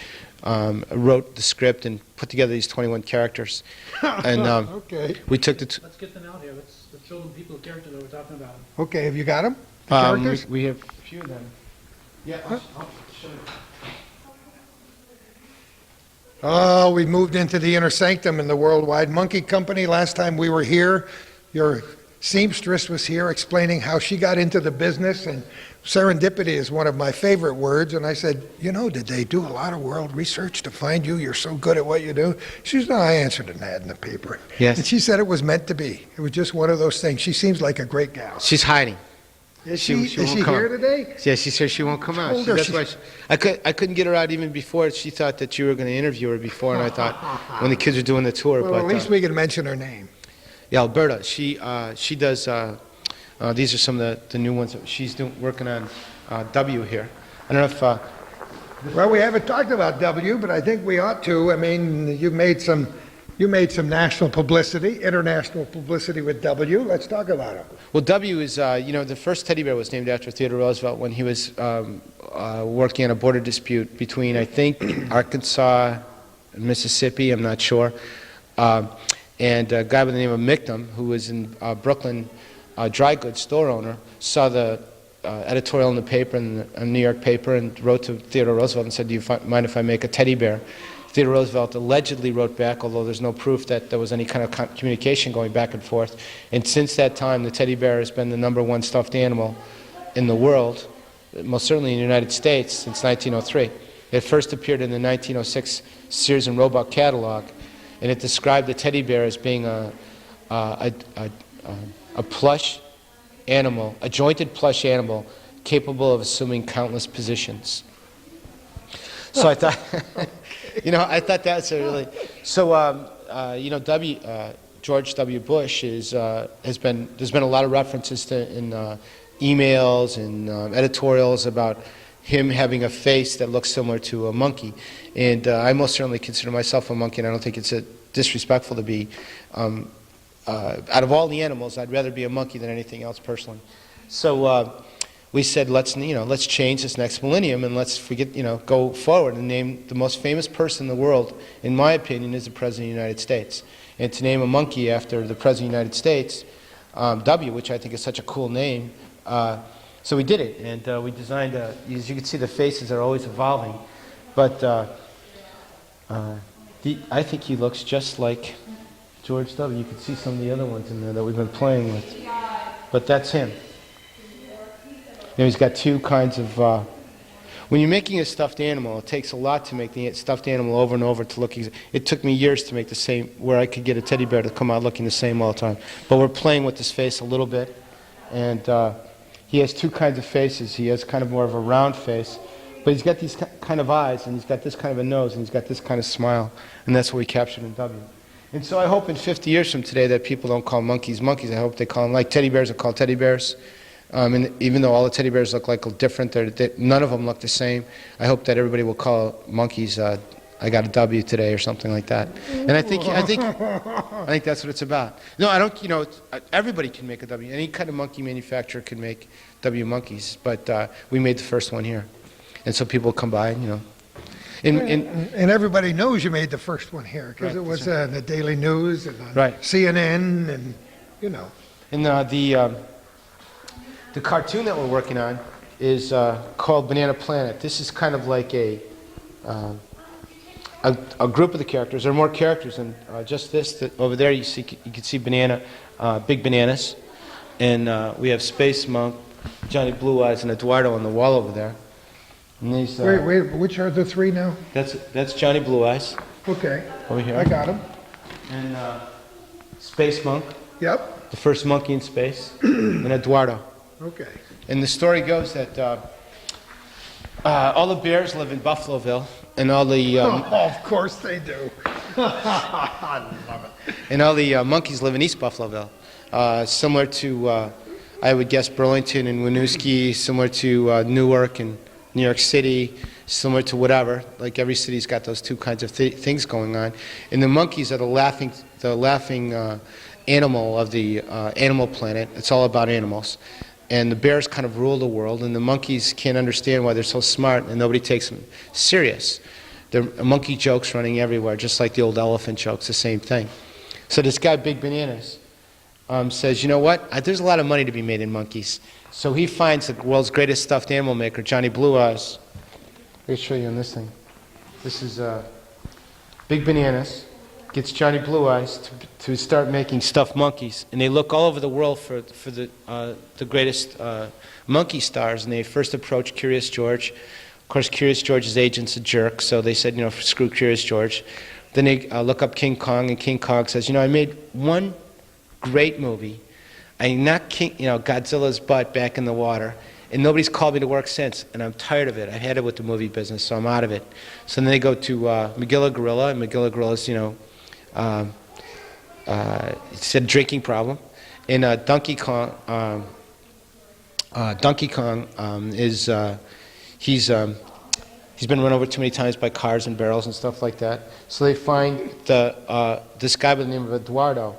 wrote the script and put together these 21 characters. And okay. We took Let's get them out here. Let's show them people the characters that we're talking about. Okay, have you got them? The characters? we have a few of them. Yeah, I'll show you. Oh, we moved into the inner sanctum in the Worldwide Monkey Company. Last time we were here, your seamstress was here explaining how she got into the business, and serendipity is one of my favorite words. And I said, did they do a lot of world research to find you? You're so good at what you do. She said, no, I answered an ad in the paper. Yes. And she said it was meant to be. It was just one of those things. She seems like a great gal. She's hiding. Is she won't come here out today? Yeah, she said she won't come out. Told her That's why I couldn't get her out even before. She thought that you were going to interview her before, and I thought when the kids were doing the tour. Well, but at least we can mention her name. Yeah, Alberta. She does. These are some of the new ones that she's working on. W here. I don't know if. Well, we haven't talked about W, but I think we ought to. I mean, you made some national publicity, international publicity with W. Let's talk about it. Well, W is, the first teddy bear was named after Theodore Roosevelt when he was working on a border dispute between, I think, Arkansas and Mississippi, I'm not sure. And a guy by the name of Mictum, who was in Brooklyn, a dry goods store owner, saw the editorial in the paper, in a New York paper, and wrote to Theodore Roosevelt and said, do you mind if I make a teddy bear? Theodore Roosevelt allegedly wrote back, although there's no proof that there was any kind of communication going back and forth. And since that time, the teddy bear has been the #1 stuffed animal in the world, most certainly in the United States, since 1903. It first appeared in the 1906 Sears and Roebuck catalog, and it described the teddy bear as being a plush animal, a jointed plush animal capable of assuming countless positions. So I thought, I thought that's a really. So, George W. Bush has been. There's been a lot of references to in emails and editorials about him having a face that looks similar to a monkey, and I most certainly consider myself a monkey, and I don't think it's disrespectful to be. Out of all the animals, I'd rather be a monkey than anything else personally. So we said, let's change this next millennium and let's go forward and name the most famous person in the world, in my opinion, is the President of the United States. And to name a monkey after the President of the United States, W, which I think is such a cool name, so we did it. And we designed, as you can see, the faces are always evolving. But I think he looks just like George W. You can see some of the other ones in there that we've been playing with. But that's him. He's got two kinds of... when you're making a stuffed animal, it takes a lot to make the stuffed animal over and over to look... It took me years to make the same, where I could get a teddy bear to come out looking the same all the time. But we're playing with his face a little bit. And he has two kinds of faces. He has kind of more of a round face. But he's got these kind of eyes, and he's got this kind of a nose, and he's got this kind of smile. And that's what we captured in W. And so I hope in 50 years from today that people don't call monkeys monkeys. I hope they call them like teddy bears are called teddy bears. And even though all the teddy bears look different, none of them look the same. I hope that everybody will call monkeys, I got a W today or something like that. And I think that's what it's about. No, I don't, everybody can make a W. Any kind of monkey manufacturer can make W monkeys, but we made the first one here. And so people come by, And everybody knows you made the first one here because Right, it was that's the Daily News and on Right. CNN and, And the cartoon that we're working on is called Banana Planet. This is kind of like a group of the characters. There are more characters than just this. Over there you can see big bananas, and we have Space Monk, Johnny Blue Eyes, and Eduardo on the wall over there. And these, wait, which are the three now? That's Johnny Blue Eyes Okay, over here. I got them. And Space Monk, Yep, the first monkey in space, and Eduardo. okay. And the story goes that all the bears live in Buffaloville, and all the Of course they do. I love it. and all the monkeys live in East Buffaloville, similar to I would guess Burlington and Winooski, similar to Newark and New York City, similar to whatever. Like every city's got those two kinds of things going on. And the monkeys are the laughing animal of the animal planet. It's all about animals. And the bears kind of rule the world, and the monkeys can't understand why they're so smart, and nobody takes them serious. There are monkey jokes running everywhere, just like the old elephant jokes, the same thing. So this guy, Big Bananas, says, you know what? There's a lot of money to be made in monkeys. So he finds the world's greatest stuffed animal maker, Johnny Blue Eyes. Let me show you on this thing. This is Big Bananas. Gets Johnny Blue Eyes to start making stuffed monkeys. And they look all over the world for the greatest monkey stars. And they first approached Curious George. Of course, Curious George's agent's a jerk, so they said, screw Curious George. Then they look up King Kong, and King Kong says, I made one great movie. I knocked Godzilla's butt back in the water, and nobody's called me to work since, and I'm tired of it. I had it with the movie business, so I'm out of it. So then they go to Magilla Gorilla, and Magilla Gorilla's, It's a drinking problem. And Donkey Kong, is he's been run over too many times by cars and barrels and stuff like that. So they find this guy by the name of Eduardo,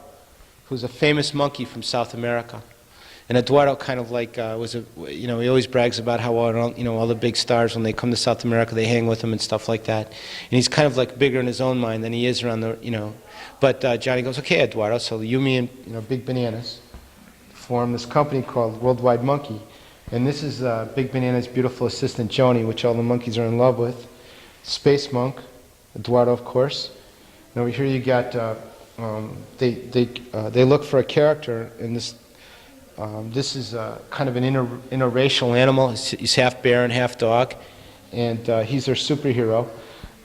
who's a famous monkey from South America. And Eduardo kind of like he always brags about how all the big stars, when they come to South America, they hang with him and stuff like that. And he's kind of like bigger in his own mind than he is around But Johnny goes, okay, Eduardo, so you, me, and Big Bananas form this company called Worldwide Monkey. And this is Big Banana's beautiful assistant, Joni, which all the monkeys are in love with. Space Monk, Eduardo, of course. And over here you got, they look for a character in this. This is kind of an interracial animal. He's half bear and half dog. And he's their superhero.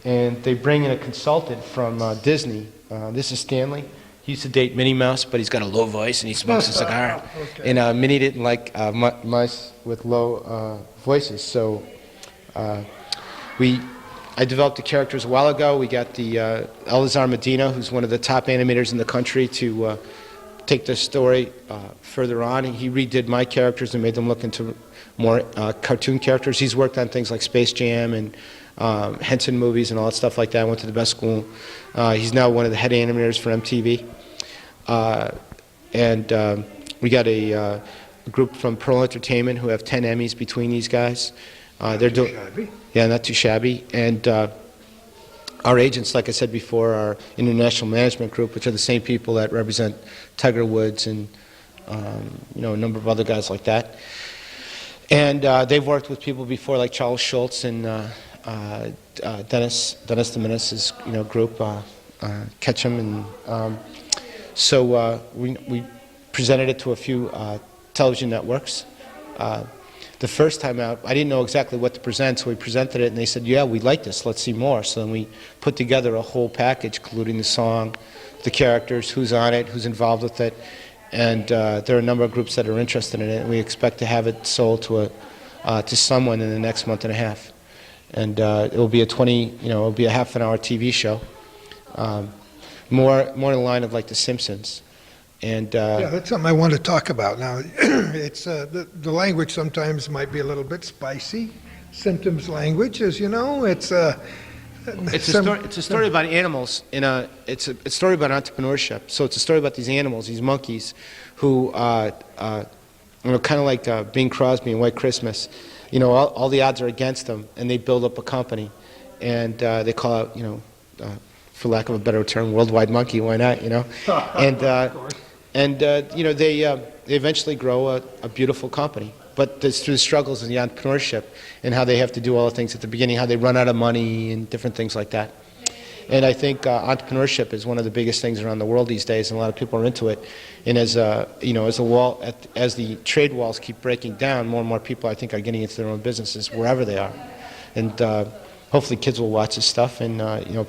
And they bring in a consultant from Disney. This is Stanley. He used to date Minnie Mouse, but he's got a low voice and he smokes a cigar. Okay. And Minnie didn't like mice with low voices. So I developed the characters a while ago. We got the Elazar Medina, who's one of the top animators in the country, to take the story further on. He redid my characters and made them look into more cartoon characters. He's worked on things like Space Jam and Henson movies and all that stuff like that. I went to the best school. He's now one of the head animators for MTV. We got a group from Pearl Entertainment who have 10 Emmys between these guys. They're doing, yeah, not too shabby. And our agents, like I said before, are International Management Group, which are the same people that represent Tiger Woods and a number of other guys like that. And they've worked with people before, like Charles Schultz and Dennis the Menace's group, Ketchum, and so we presented it to a few television networks. The first time out, I didn't know exactly what to present, so we presented it, and they said, yeah, we like this, let's see more. So then we put together a whole package, including the song, the characters, who's on it, who's involved with it, and there are a number of groups that are interested in it, and we expect to have it sold to someone in the next month and a half. And it will be it'll be a half-an-hour TV show, more in the line of like The Simpsons. And yeah, that's something I want to talk about. Now, it's the language sometimes might be a little bit spicy. Symptoms language, as you know, it's a story about animals. It's a story about entrepreneurship. So it's a story about these animals, these monkeys, who kind of like Bing Crosby and White Christmas. All the odds are against them, and they build up a company, and they call it, for lack of a better term, Worldwide Monkey. Why not? And they eventually grow a beautiful company. But it's through the struggles and the entrepreneurship and how they have to do all the things at the beginning, how they run out of money and different things like that. And I think entrepreneurship is one of the biggest things around the world these days, and a lot of people are into it. And as the trade walls keep breaking down, more and more people, I think, are getting into their own businesses wherever they are. And hopefully, kids will watch this stuff and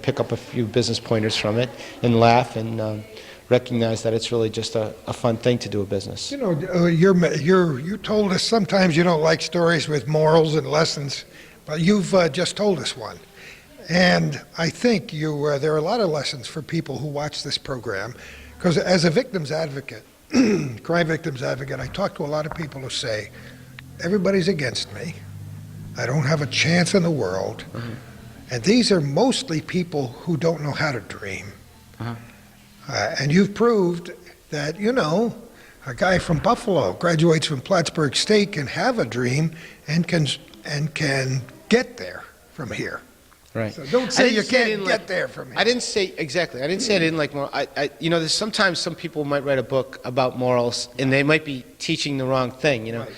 pick up a few business pointers from it and laugh and recognize that it's really just a fun thing to do a business. You told us sometimes you don't like stories with morals and lessons, but you've just told us one. And I think there are a lot of lessons for people who watch this program, because as a victims advocate, crime victims advocate, I talk to a lot of people who say, everybody's against me. I don't have a chance in the world. Mm-hmm. And these are mostly people who don't know how to dream. Uh-huh. And you've proved that, a guy from Buffalo graduates from Plattsburgh State can have a dream and can get there from here. Right. So don't say you can't get there from here. I didn't say exactly. I didn't say I didn't like morals. There's sometimes some people might write a book about morals and they might be teaching the wrong thing. Right,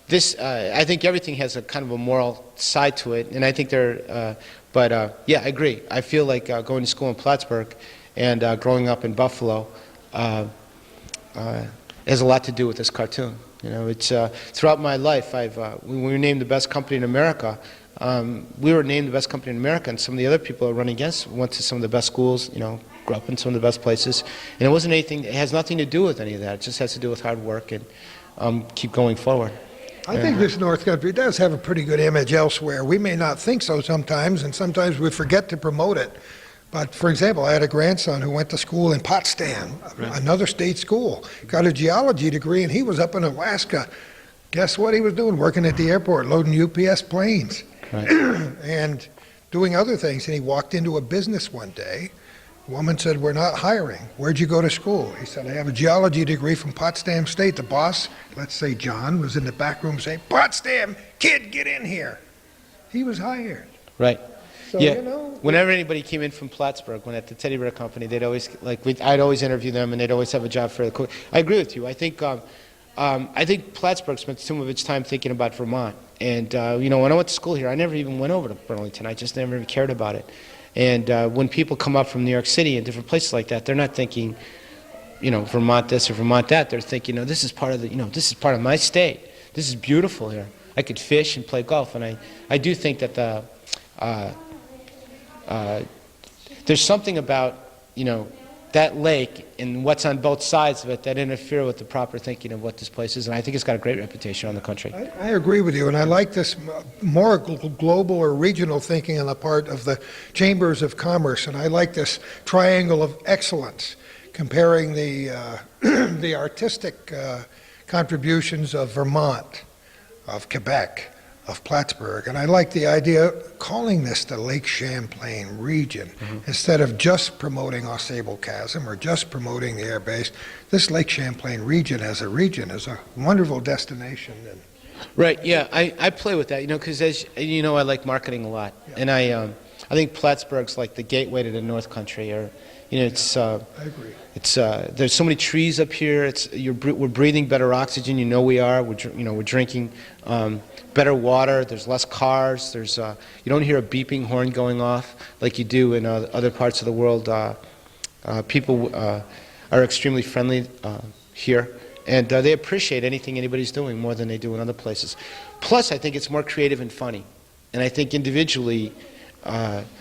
exactly. I think everything has a kind of a moral side to it, and I think yeah, I agree. I feel like going to school in Plattsburgh and growing up in Buffalo has a lot to do with this cartoon. It's throughout my life. When we were named the best company in America. We were named the best company in America, and some of the other people I run against went to some of the best schools, grew up in some of the best places. And it wasn't anything, it has nothing to do with any of that. It just has to do with hard work and keep going forward. I think this North Country does have a pretty good image elsewhere. We may not think so sometimes, and sometimes we forget to promote it. But for example, I had a grandson who went to school in Potsdam, another state school, got a geology degree, and he was up in Alaska. Guess what he was doing? Working at the airport, loading UPS planes, Right. and doing other things. And he walked into a business one day. A woman said, "We're not hiring. Where'd you go to school?" He said, "I have a geology degree from Potsdam State." The boss, let's say John, was in the back room saying, "Potsdam, kid, get in here." He was hired. Right. So, Yeah. you know, Whenever anybody came in from Plattsburgh, when at the teddy bear company, they'd always I'd always interview them, and they'd always have a job fairly quick. I agree with you. I think Plattsburgh spent some of its time thinking about Vermont. And you know, when I went to school here, I never even went over to Burlington. I just never even cared about it. And when people come up from New York City and different places like that, they're not thinking, you know, Vermont this or Vermont that. They're thinking, no, this is part of this is part of my state. This is beautiful here. I could fish and play golf, and I do think that there's something about, you know, that lake and what's on both sides of it that interfere with the proper thinking of what this place is, and I think it's got a great reputation on the country. I agree with you, and I like this more global or regional thinking on the part of the chambers of commerce, and I like this triangle of excellence, comparing the the artistic contributions of Vermont, of Quebec, of Plattsburgh, and I like the idea of calling this the Lake Champlain region instead of just promoting Au Sable Chasm or just promoting the air base. This Lake Champlain region is a wonderful destination. And Right, yeah, I play with that, you know, because as you know, I like marketing a lot, and I think Plattsburgh's like the gateway to the North Country, or, you know, it's I agree. it's there's so many trees up here. We're breathing better oxygen. You know we are. We're drinking better water. There's less cars. There's you don't hear a beeping horn going off like you do in other parts of the world. People are extremely friendly here, and they appreciate anything anybody's doing more than they do in other places. Plus, I think it's more creative and funny, and I think individually.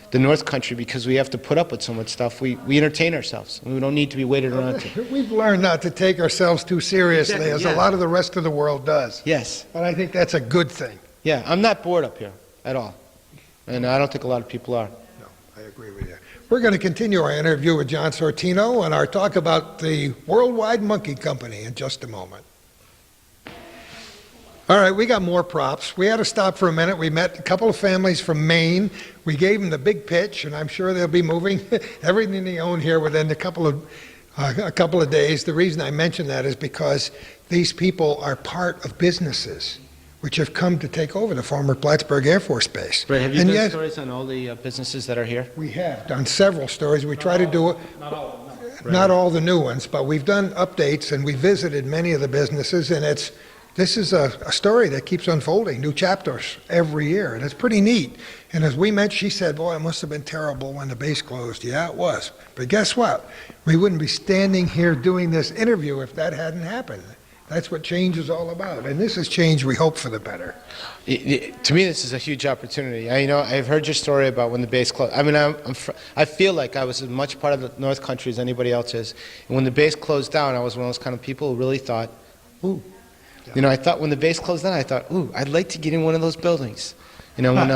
The North Country, because we have to put up with so much stuff, we entertain ourselves. We don't need to be waited around to. We've learned not to take ourselves too seriously, Exactly, as yeah. a lot of the rest of the world does. Yes. And I think that's a good thing. Yeah, I'm not bored up here at all. And I don't think a lot of people are. No, I agree with you. We're going to continue our interview with John Sortino and our talk about the Worldwide Monkey Company in just a moment. All right, we got more props. We had to stop for a minute. We met a couple of families from Maine. We gave them the big pitch, and I'm sure they'll be moving everything they own here within a couple of days. The reason I mention that is because these people are part of businesses which have come to take over the former Plattsburgh Air Force Base. Right, have you And done yet, stories on all the businesses that are here? we have done several stories. We try to do it. Not all of them, no. Not all the new ones, but we've done updates and we visited many of the businesses, and this is a story that keeps unfolding, new chapters every year, and it's pretty neat. And as we met, she said, "Boy, it must have been terrible when the base closed." Yeah, it was. But guess what? We wouldn't be standing here doing this interview if that hadn't happened. That's what change is all about, and this is change we hope for the better. To me, this is a huge opportunity. I've heard your story about when the base closed. I mean, I feel like I was as much part of the North Country as anybody else is. And when the base closed down, I was one of those kind of people who really thought, ooh. You know, I thought when the base closed down, I thought, ooh, I'd like to get in one of those buildings. You know, when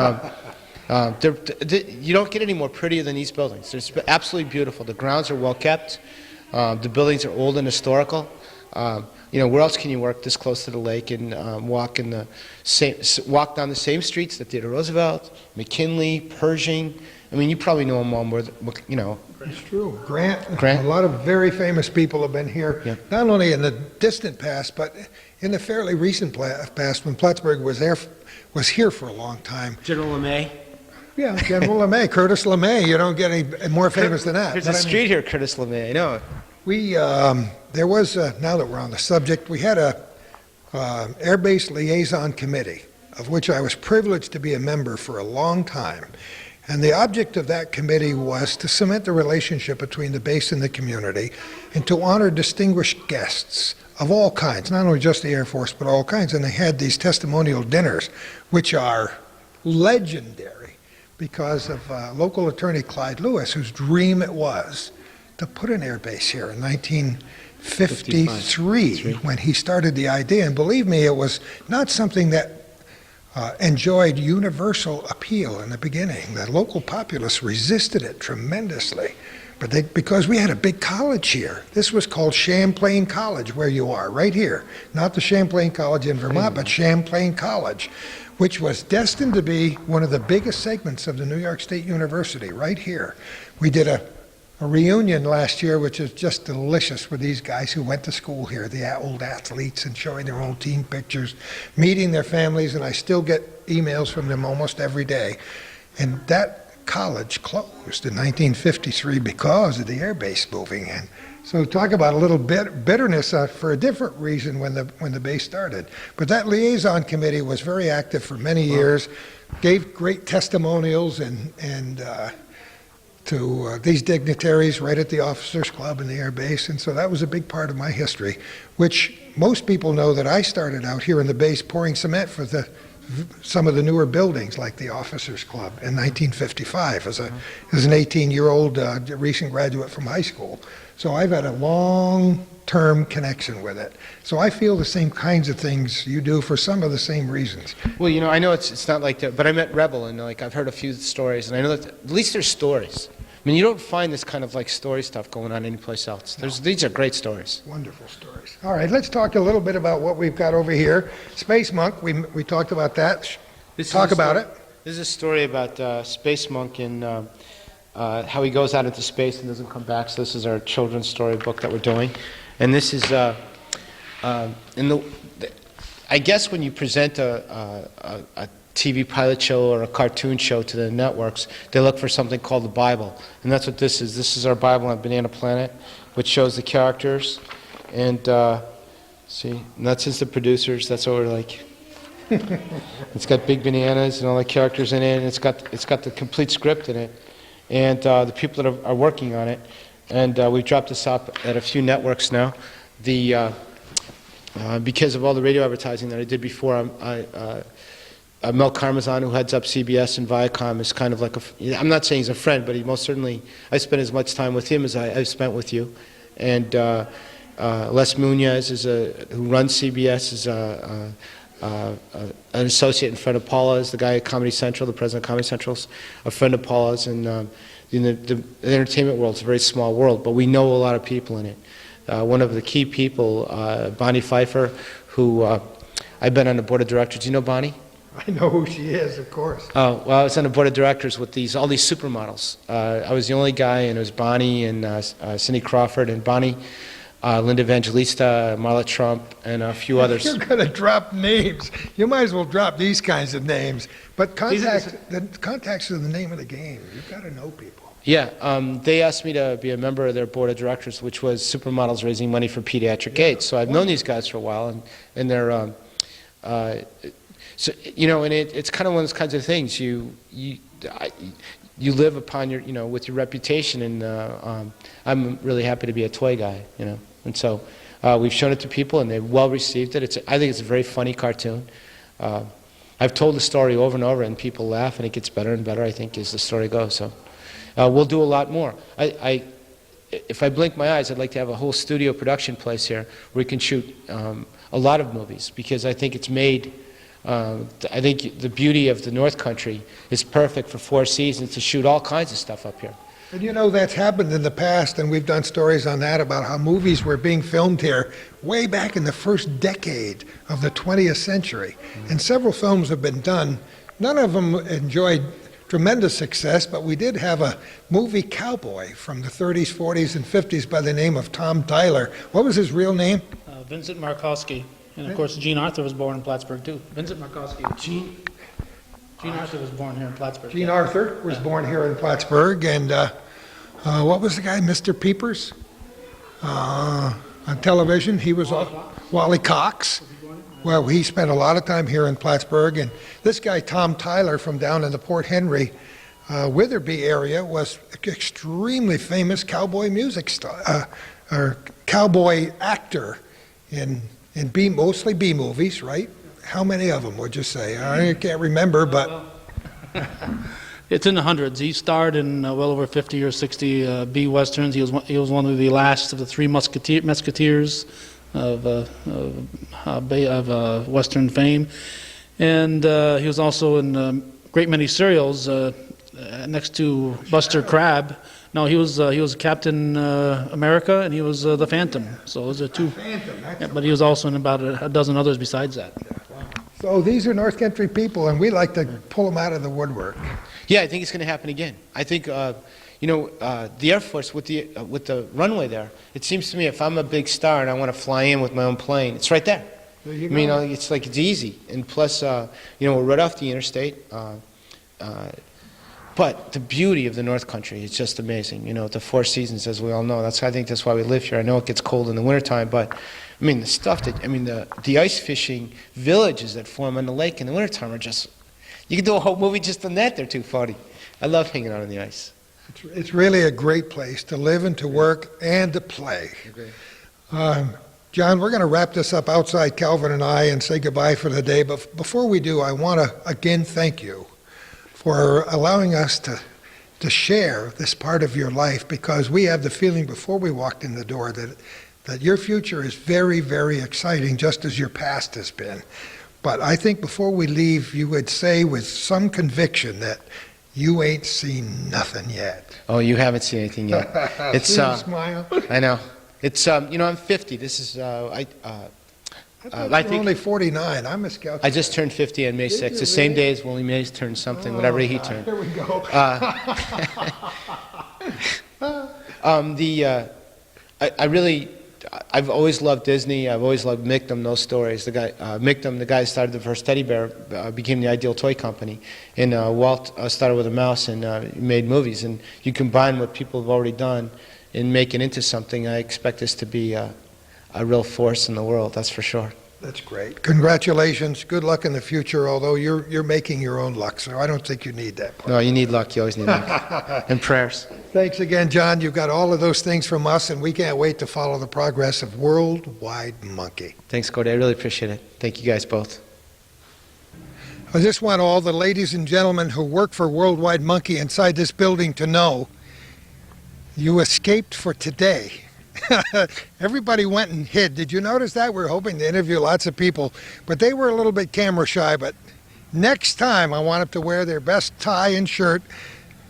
you don't get any more prettier than these buildings. They're absolutely beautiful. The grounds are well kept. The buildings are old and historical. You know, where else can you work this close to the lake and walk down the same streets that Theodore Roosevelt, McKinley, Pershing? I mean, you probably know them all more. You know. It's true. Grant. Grant. A lot of very famous people have been here, Yeah. not only in the distant past, but in the fairly recent past when Plattsburgh was here for a long time. General LeMay. Yeah, General LeMay, Curtis LeMay. You don't get any more famous than that. There's But a I mean, street here, Curtis LeMay. I know. we there was now that we're on the subject, we had a Air Base Liaison Committee, of which I was privileged to be a member for a long time. And the object of that committee was to cement the relationship between the base and the community and to honor distinguished guests of all kinds, not only just the Air Force, but all kinds. And they had these testimonial dinners, which are legendary because of local attorney Clyde Lewis, whose dream it was to put an air base here in 1953 when he started the idea. And believe me, it was not something that enjoyed universal appeal in the beginning. The local populace resisted it tremendously. But because we had a big college here. This was called Champlain College, where you are, right here. Not the Champlain College in Vermont, but Champlain College, which was destined to be one of the biggest segments of the New York State University, right here. We did a reunion last year, which is just delicious, with these guys who went to school here, the old athletes, and showing their old team pictures, meeting their families, and I still get emails from them almost every day. And that college closed in 1953 because of the air base moving in. So talk about a little bit bitterness for a different reason when the base started. But that liaison committee was very active for many years, gave great testimonials and to these dignitaries right at the Officers Club and the Air Base, and so that was a big part of my history, which most people know that I started out here in the base pouring cement for some of the newer buildings like the Officers Club in 1955 as an 18-year-old recent graduate from high school. So I've had a long-term connection with it. So I feel the same kinds of things you do for some of the same reasons. Well, you know, I know it's not like that, but I met Rebel, and like I've heard a few stories, and I know that at least there's stories. I mean, you don't find this kind of like story stuff going on anyplace else. These are great stories. Wonderful stories. All right, let's talk a little bit about what we've got over here. Space Monk, we talked about that. Talk about it. This is a story about Space Monk and how he goes out into space and doesn't come back. So this is our children's story book that we're doing. And this is, I guess when you present a TV pilot show or a cartoon show to the networks, they look for something called the Bible. And that's what this is. This is our Bible on Banana Planet, which shows the characters. And see, and that's just the producers. That's what we're like. It's got big bananas and all the characters in it, and it's got the complete script in it. And the people that are working on it. And we've dropped this up at a few networks now. Because of all the radio advertising that I did before, Mel Karmazan, who heads up CBS and Viacom, is kind of like I'm not saying he's a friend, but he most certainly, I spent as much time with him as I've spent with you. And Les Munoz, who runs CBS, is an associate and friend of Paula's. The guy at Comedy Central, the president of Comedy Central, is a friend of Paula's. And the entertainment world is a very small world, but we know a lot of people in it. One of the key people, Bonnie Pfeiffer, who I've been on the board of directors. Do you know Bonnie? I know who she is, of course. Oh, well, I was on the board of directors with all these supermodels. I was the only guy, and it was Bonnie and Cindy Crawford, and Bonnie, Linda Evangelista, Marla Trump, and a few others. You're going to drop names. You might as well drop these kinds of names. But contacts are the name of the game. You've got to know people. Yeah, they asked me to be a member of their board of directors, which was Supermodels Raising Money for Pediatric AIDS. So I've known these guys for a while, and they're... So, you know, and it's kind of one of those kinds of things. You live upon your, with your reputation, and I'm really happy to be a toy guy, And so we've shown it to people, and they've well received it. I think it's a very funny cartoon. I've told the story over and over, and people laugh, and it gets better and better, I think, as the story goes. So we'll do a lot more. If I blink my eyes, I'd like to have a whole studio production place here where we can shoot a lot of movies, because I think it's made... I think the beauty of the North Country is perfect for 4 seasons to shoot all kinds of stuff up here. And that's happened in the past, and we've done stories on that about how movies were being filmed here way back in the first decade of the 20th century. And several films have been done. None of them enjoyed tremendous success, but we did have a movie cowboy from the 30s, 40s, and 50s by the name of Tom Tyler. What was his real name? Vincent Markowski. And of course, Gene Arthur was born in Plattsburgh too. Vincent Markowski. Gene Arthur was born here in Plattsburgh. Gene Arthur was born here in Plattsburgh, and what was the guy, Mr. Peepers? On television, he was Wally Cox. Well, he spent a lot of time here in Plattsburgh, and this guy, Tom Tyler, from down in the Port Henry, Witherby area, was an extremely famous cowboy or cowboy actor in mostly B movies, right? How many of them would you say? I can't remember, but... It's in the hundreds. He starred in well over 50 or 60 B westerns. He was one of the last of the 3 musketeers of Western fame. And he was also in a great many serials next to Buster Crabbe. No, he was Captain America, and he was the Phantom. So those are two. Phantom, Yeah, but he was also in about a dozen others besides that. So these are North Country people, and we like to pull them out of the woodwork. Yeah, I think it's going to happen again. I think, the Air Force with the runway there, it seems to me if I'm a big star and I want to fly in with my own plane, it's right there. There you I mean, go. it's like it's easy. And plus, we're right off the interstate. But the beauty of the North Country is just amazing. The four seasons, as we all know. I think that's why we live here. I know it gets cold in the wintertime, but I mean, the ice fishing villages that form on the lake in the wintertime are just, you can do a whole movie just on that. They're too funny. I love hanging out on the ice. It's really a great place to live and to work and to play. John, we're going to wrap this up outside, Calvin and I, and say goodbye for the day. But before we do, I want to again thank you for allowing us to share this part of your life, because we have the feeling before we walked in the door that your future is very, very exciting, just as your past has been. But I think before we leave, you would say with some conviction that you ain't seen nothing yet. Oh, you haven't seen anything yet. It's See you smile. I know. It's I'm 50. This is I I think only 49. I'm a scout. I just turned 50 on May 6th, the same day as Willie Mays turned something, whatever he turned. Here we go. I've always loved Disney. I've always loved Mickdom, those stories. The guy, Mickdom, the guy who started the first teddy bear, became the Ideal Toy Company. And Walt started with a mouse and made movies. And you combine what people have already done and make it into something. I expect this to be a real force in the world, that's for sure. That's great. Congratulations. Good luck in the future, although you're making your own luck, so I don't think you need that part. No, you need luck. You always need luck. And prayers. Thanks again, John. You've got all of those things from us, and we can't wait to follow the progress of Worldwide Monkey. Thanks, Cody. I really appreciate it. Thank you guys both. I just want all the ladies and gentlemen who work for Worldwide Monkey inside this building to know you escaped for today. Everybody went and hid. Did you notice that? We're hoping to interview lots of people, but they were a little bit camera shy. But next time, I want them to wear their best tie and shirt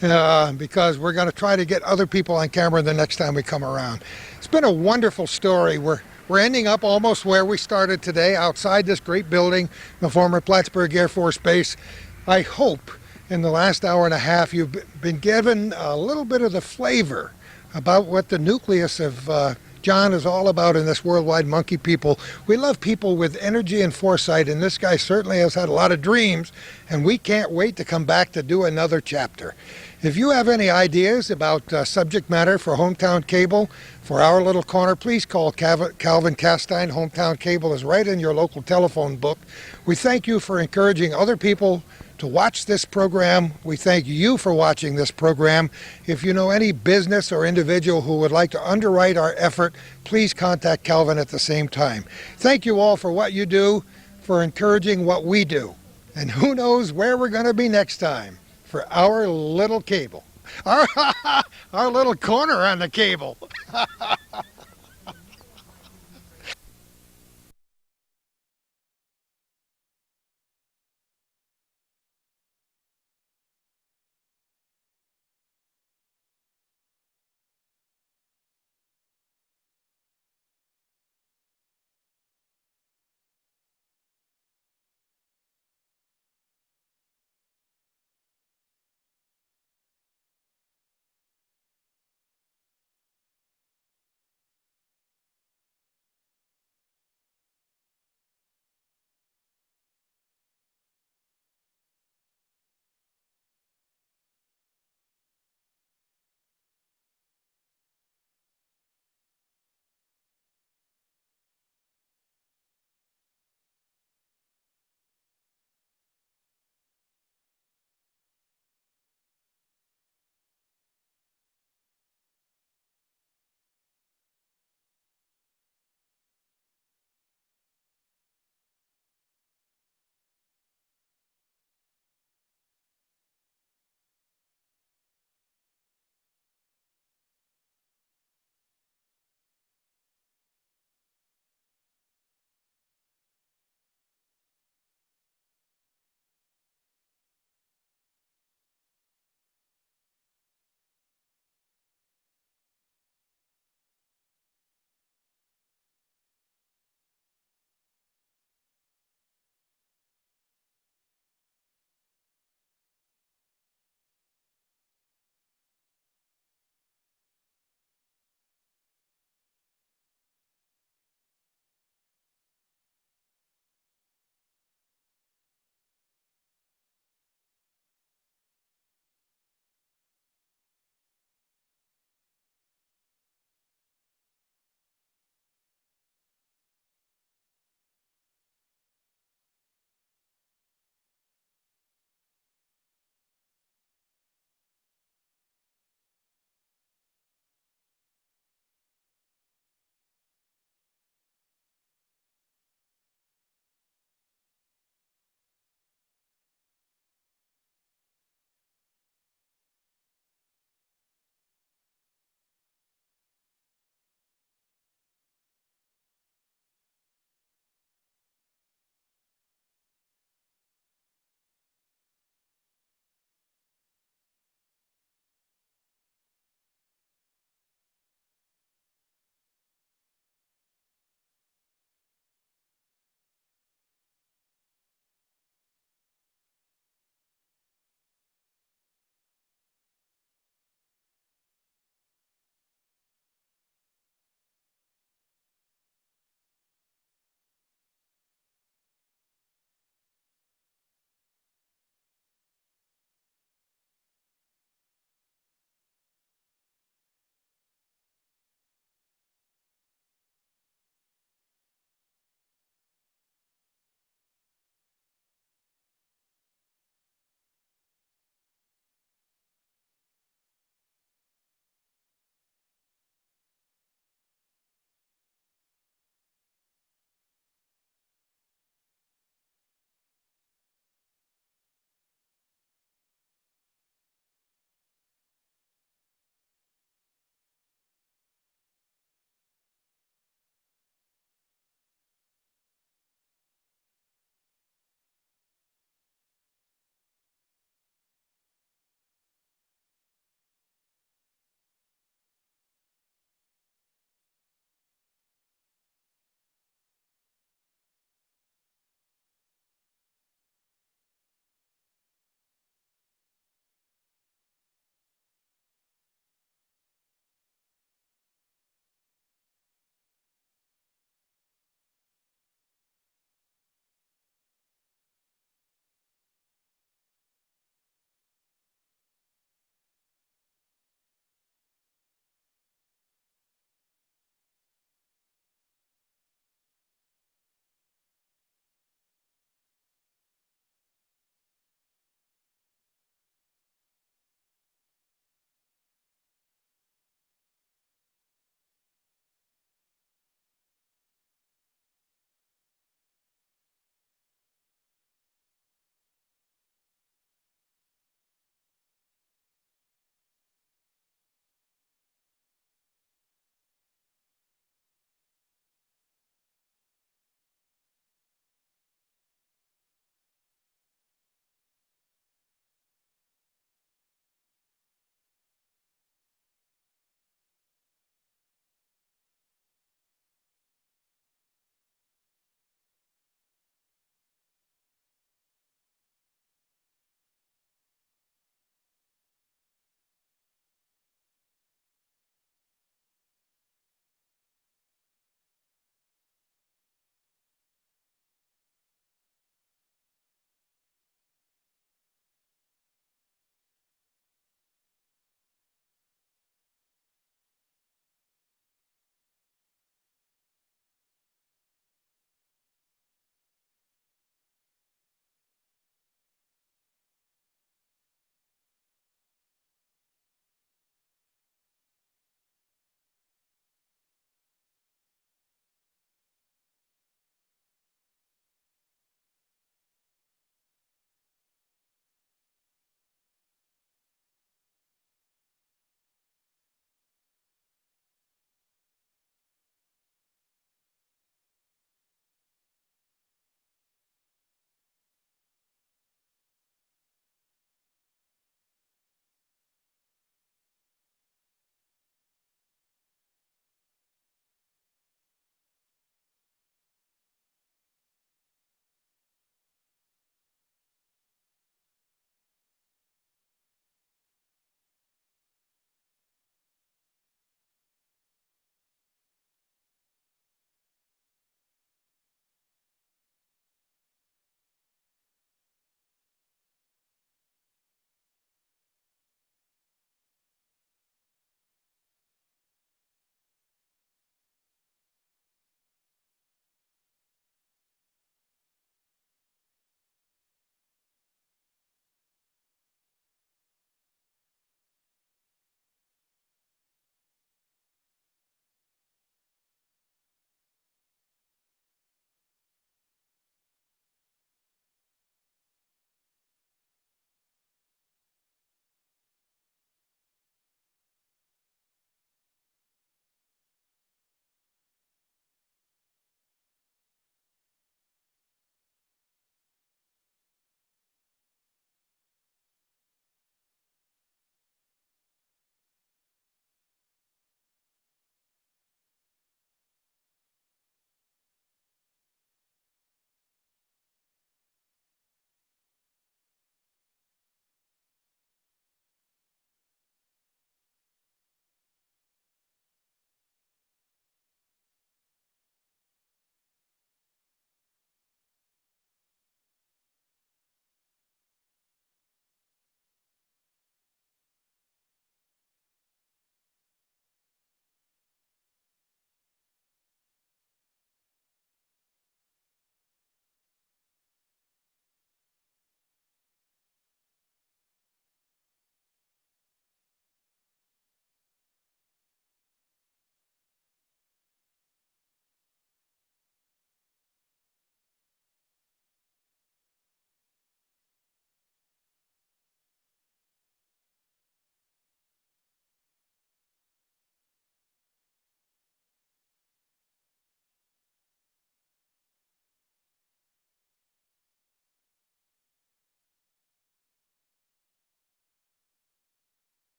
because we're going to try to get other people on camera the next time we come around. It's been a wonderful story. We're ending up almost where we started today, outside this great building, the former Plattsburgh Air Force Base. I hope in the last hour and a half you've been given a little bit of the flavor about what the nucleus of John is all about in this Worldwide Monkey people. We love people with energy and foresight, and this guy certainly has had a lot of dreams, and we can't wait to come back to do another chapter. If you have any ideas about subject matter for Hometown Cable, for our little corner, please call Calvin Castine. Hometown Cable is right in your local telephone book. We thank you for encouraging other people to watch this program. We thank you for watching this program. If you know any business or individual who would like to underwrite our effort, please contact Calvin at the same time. Thank you all for what you do, for encouraging what we do. And who knows where we're going to be next time for our little cable. Our little corner on the cable.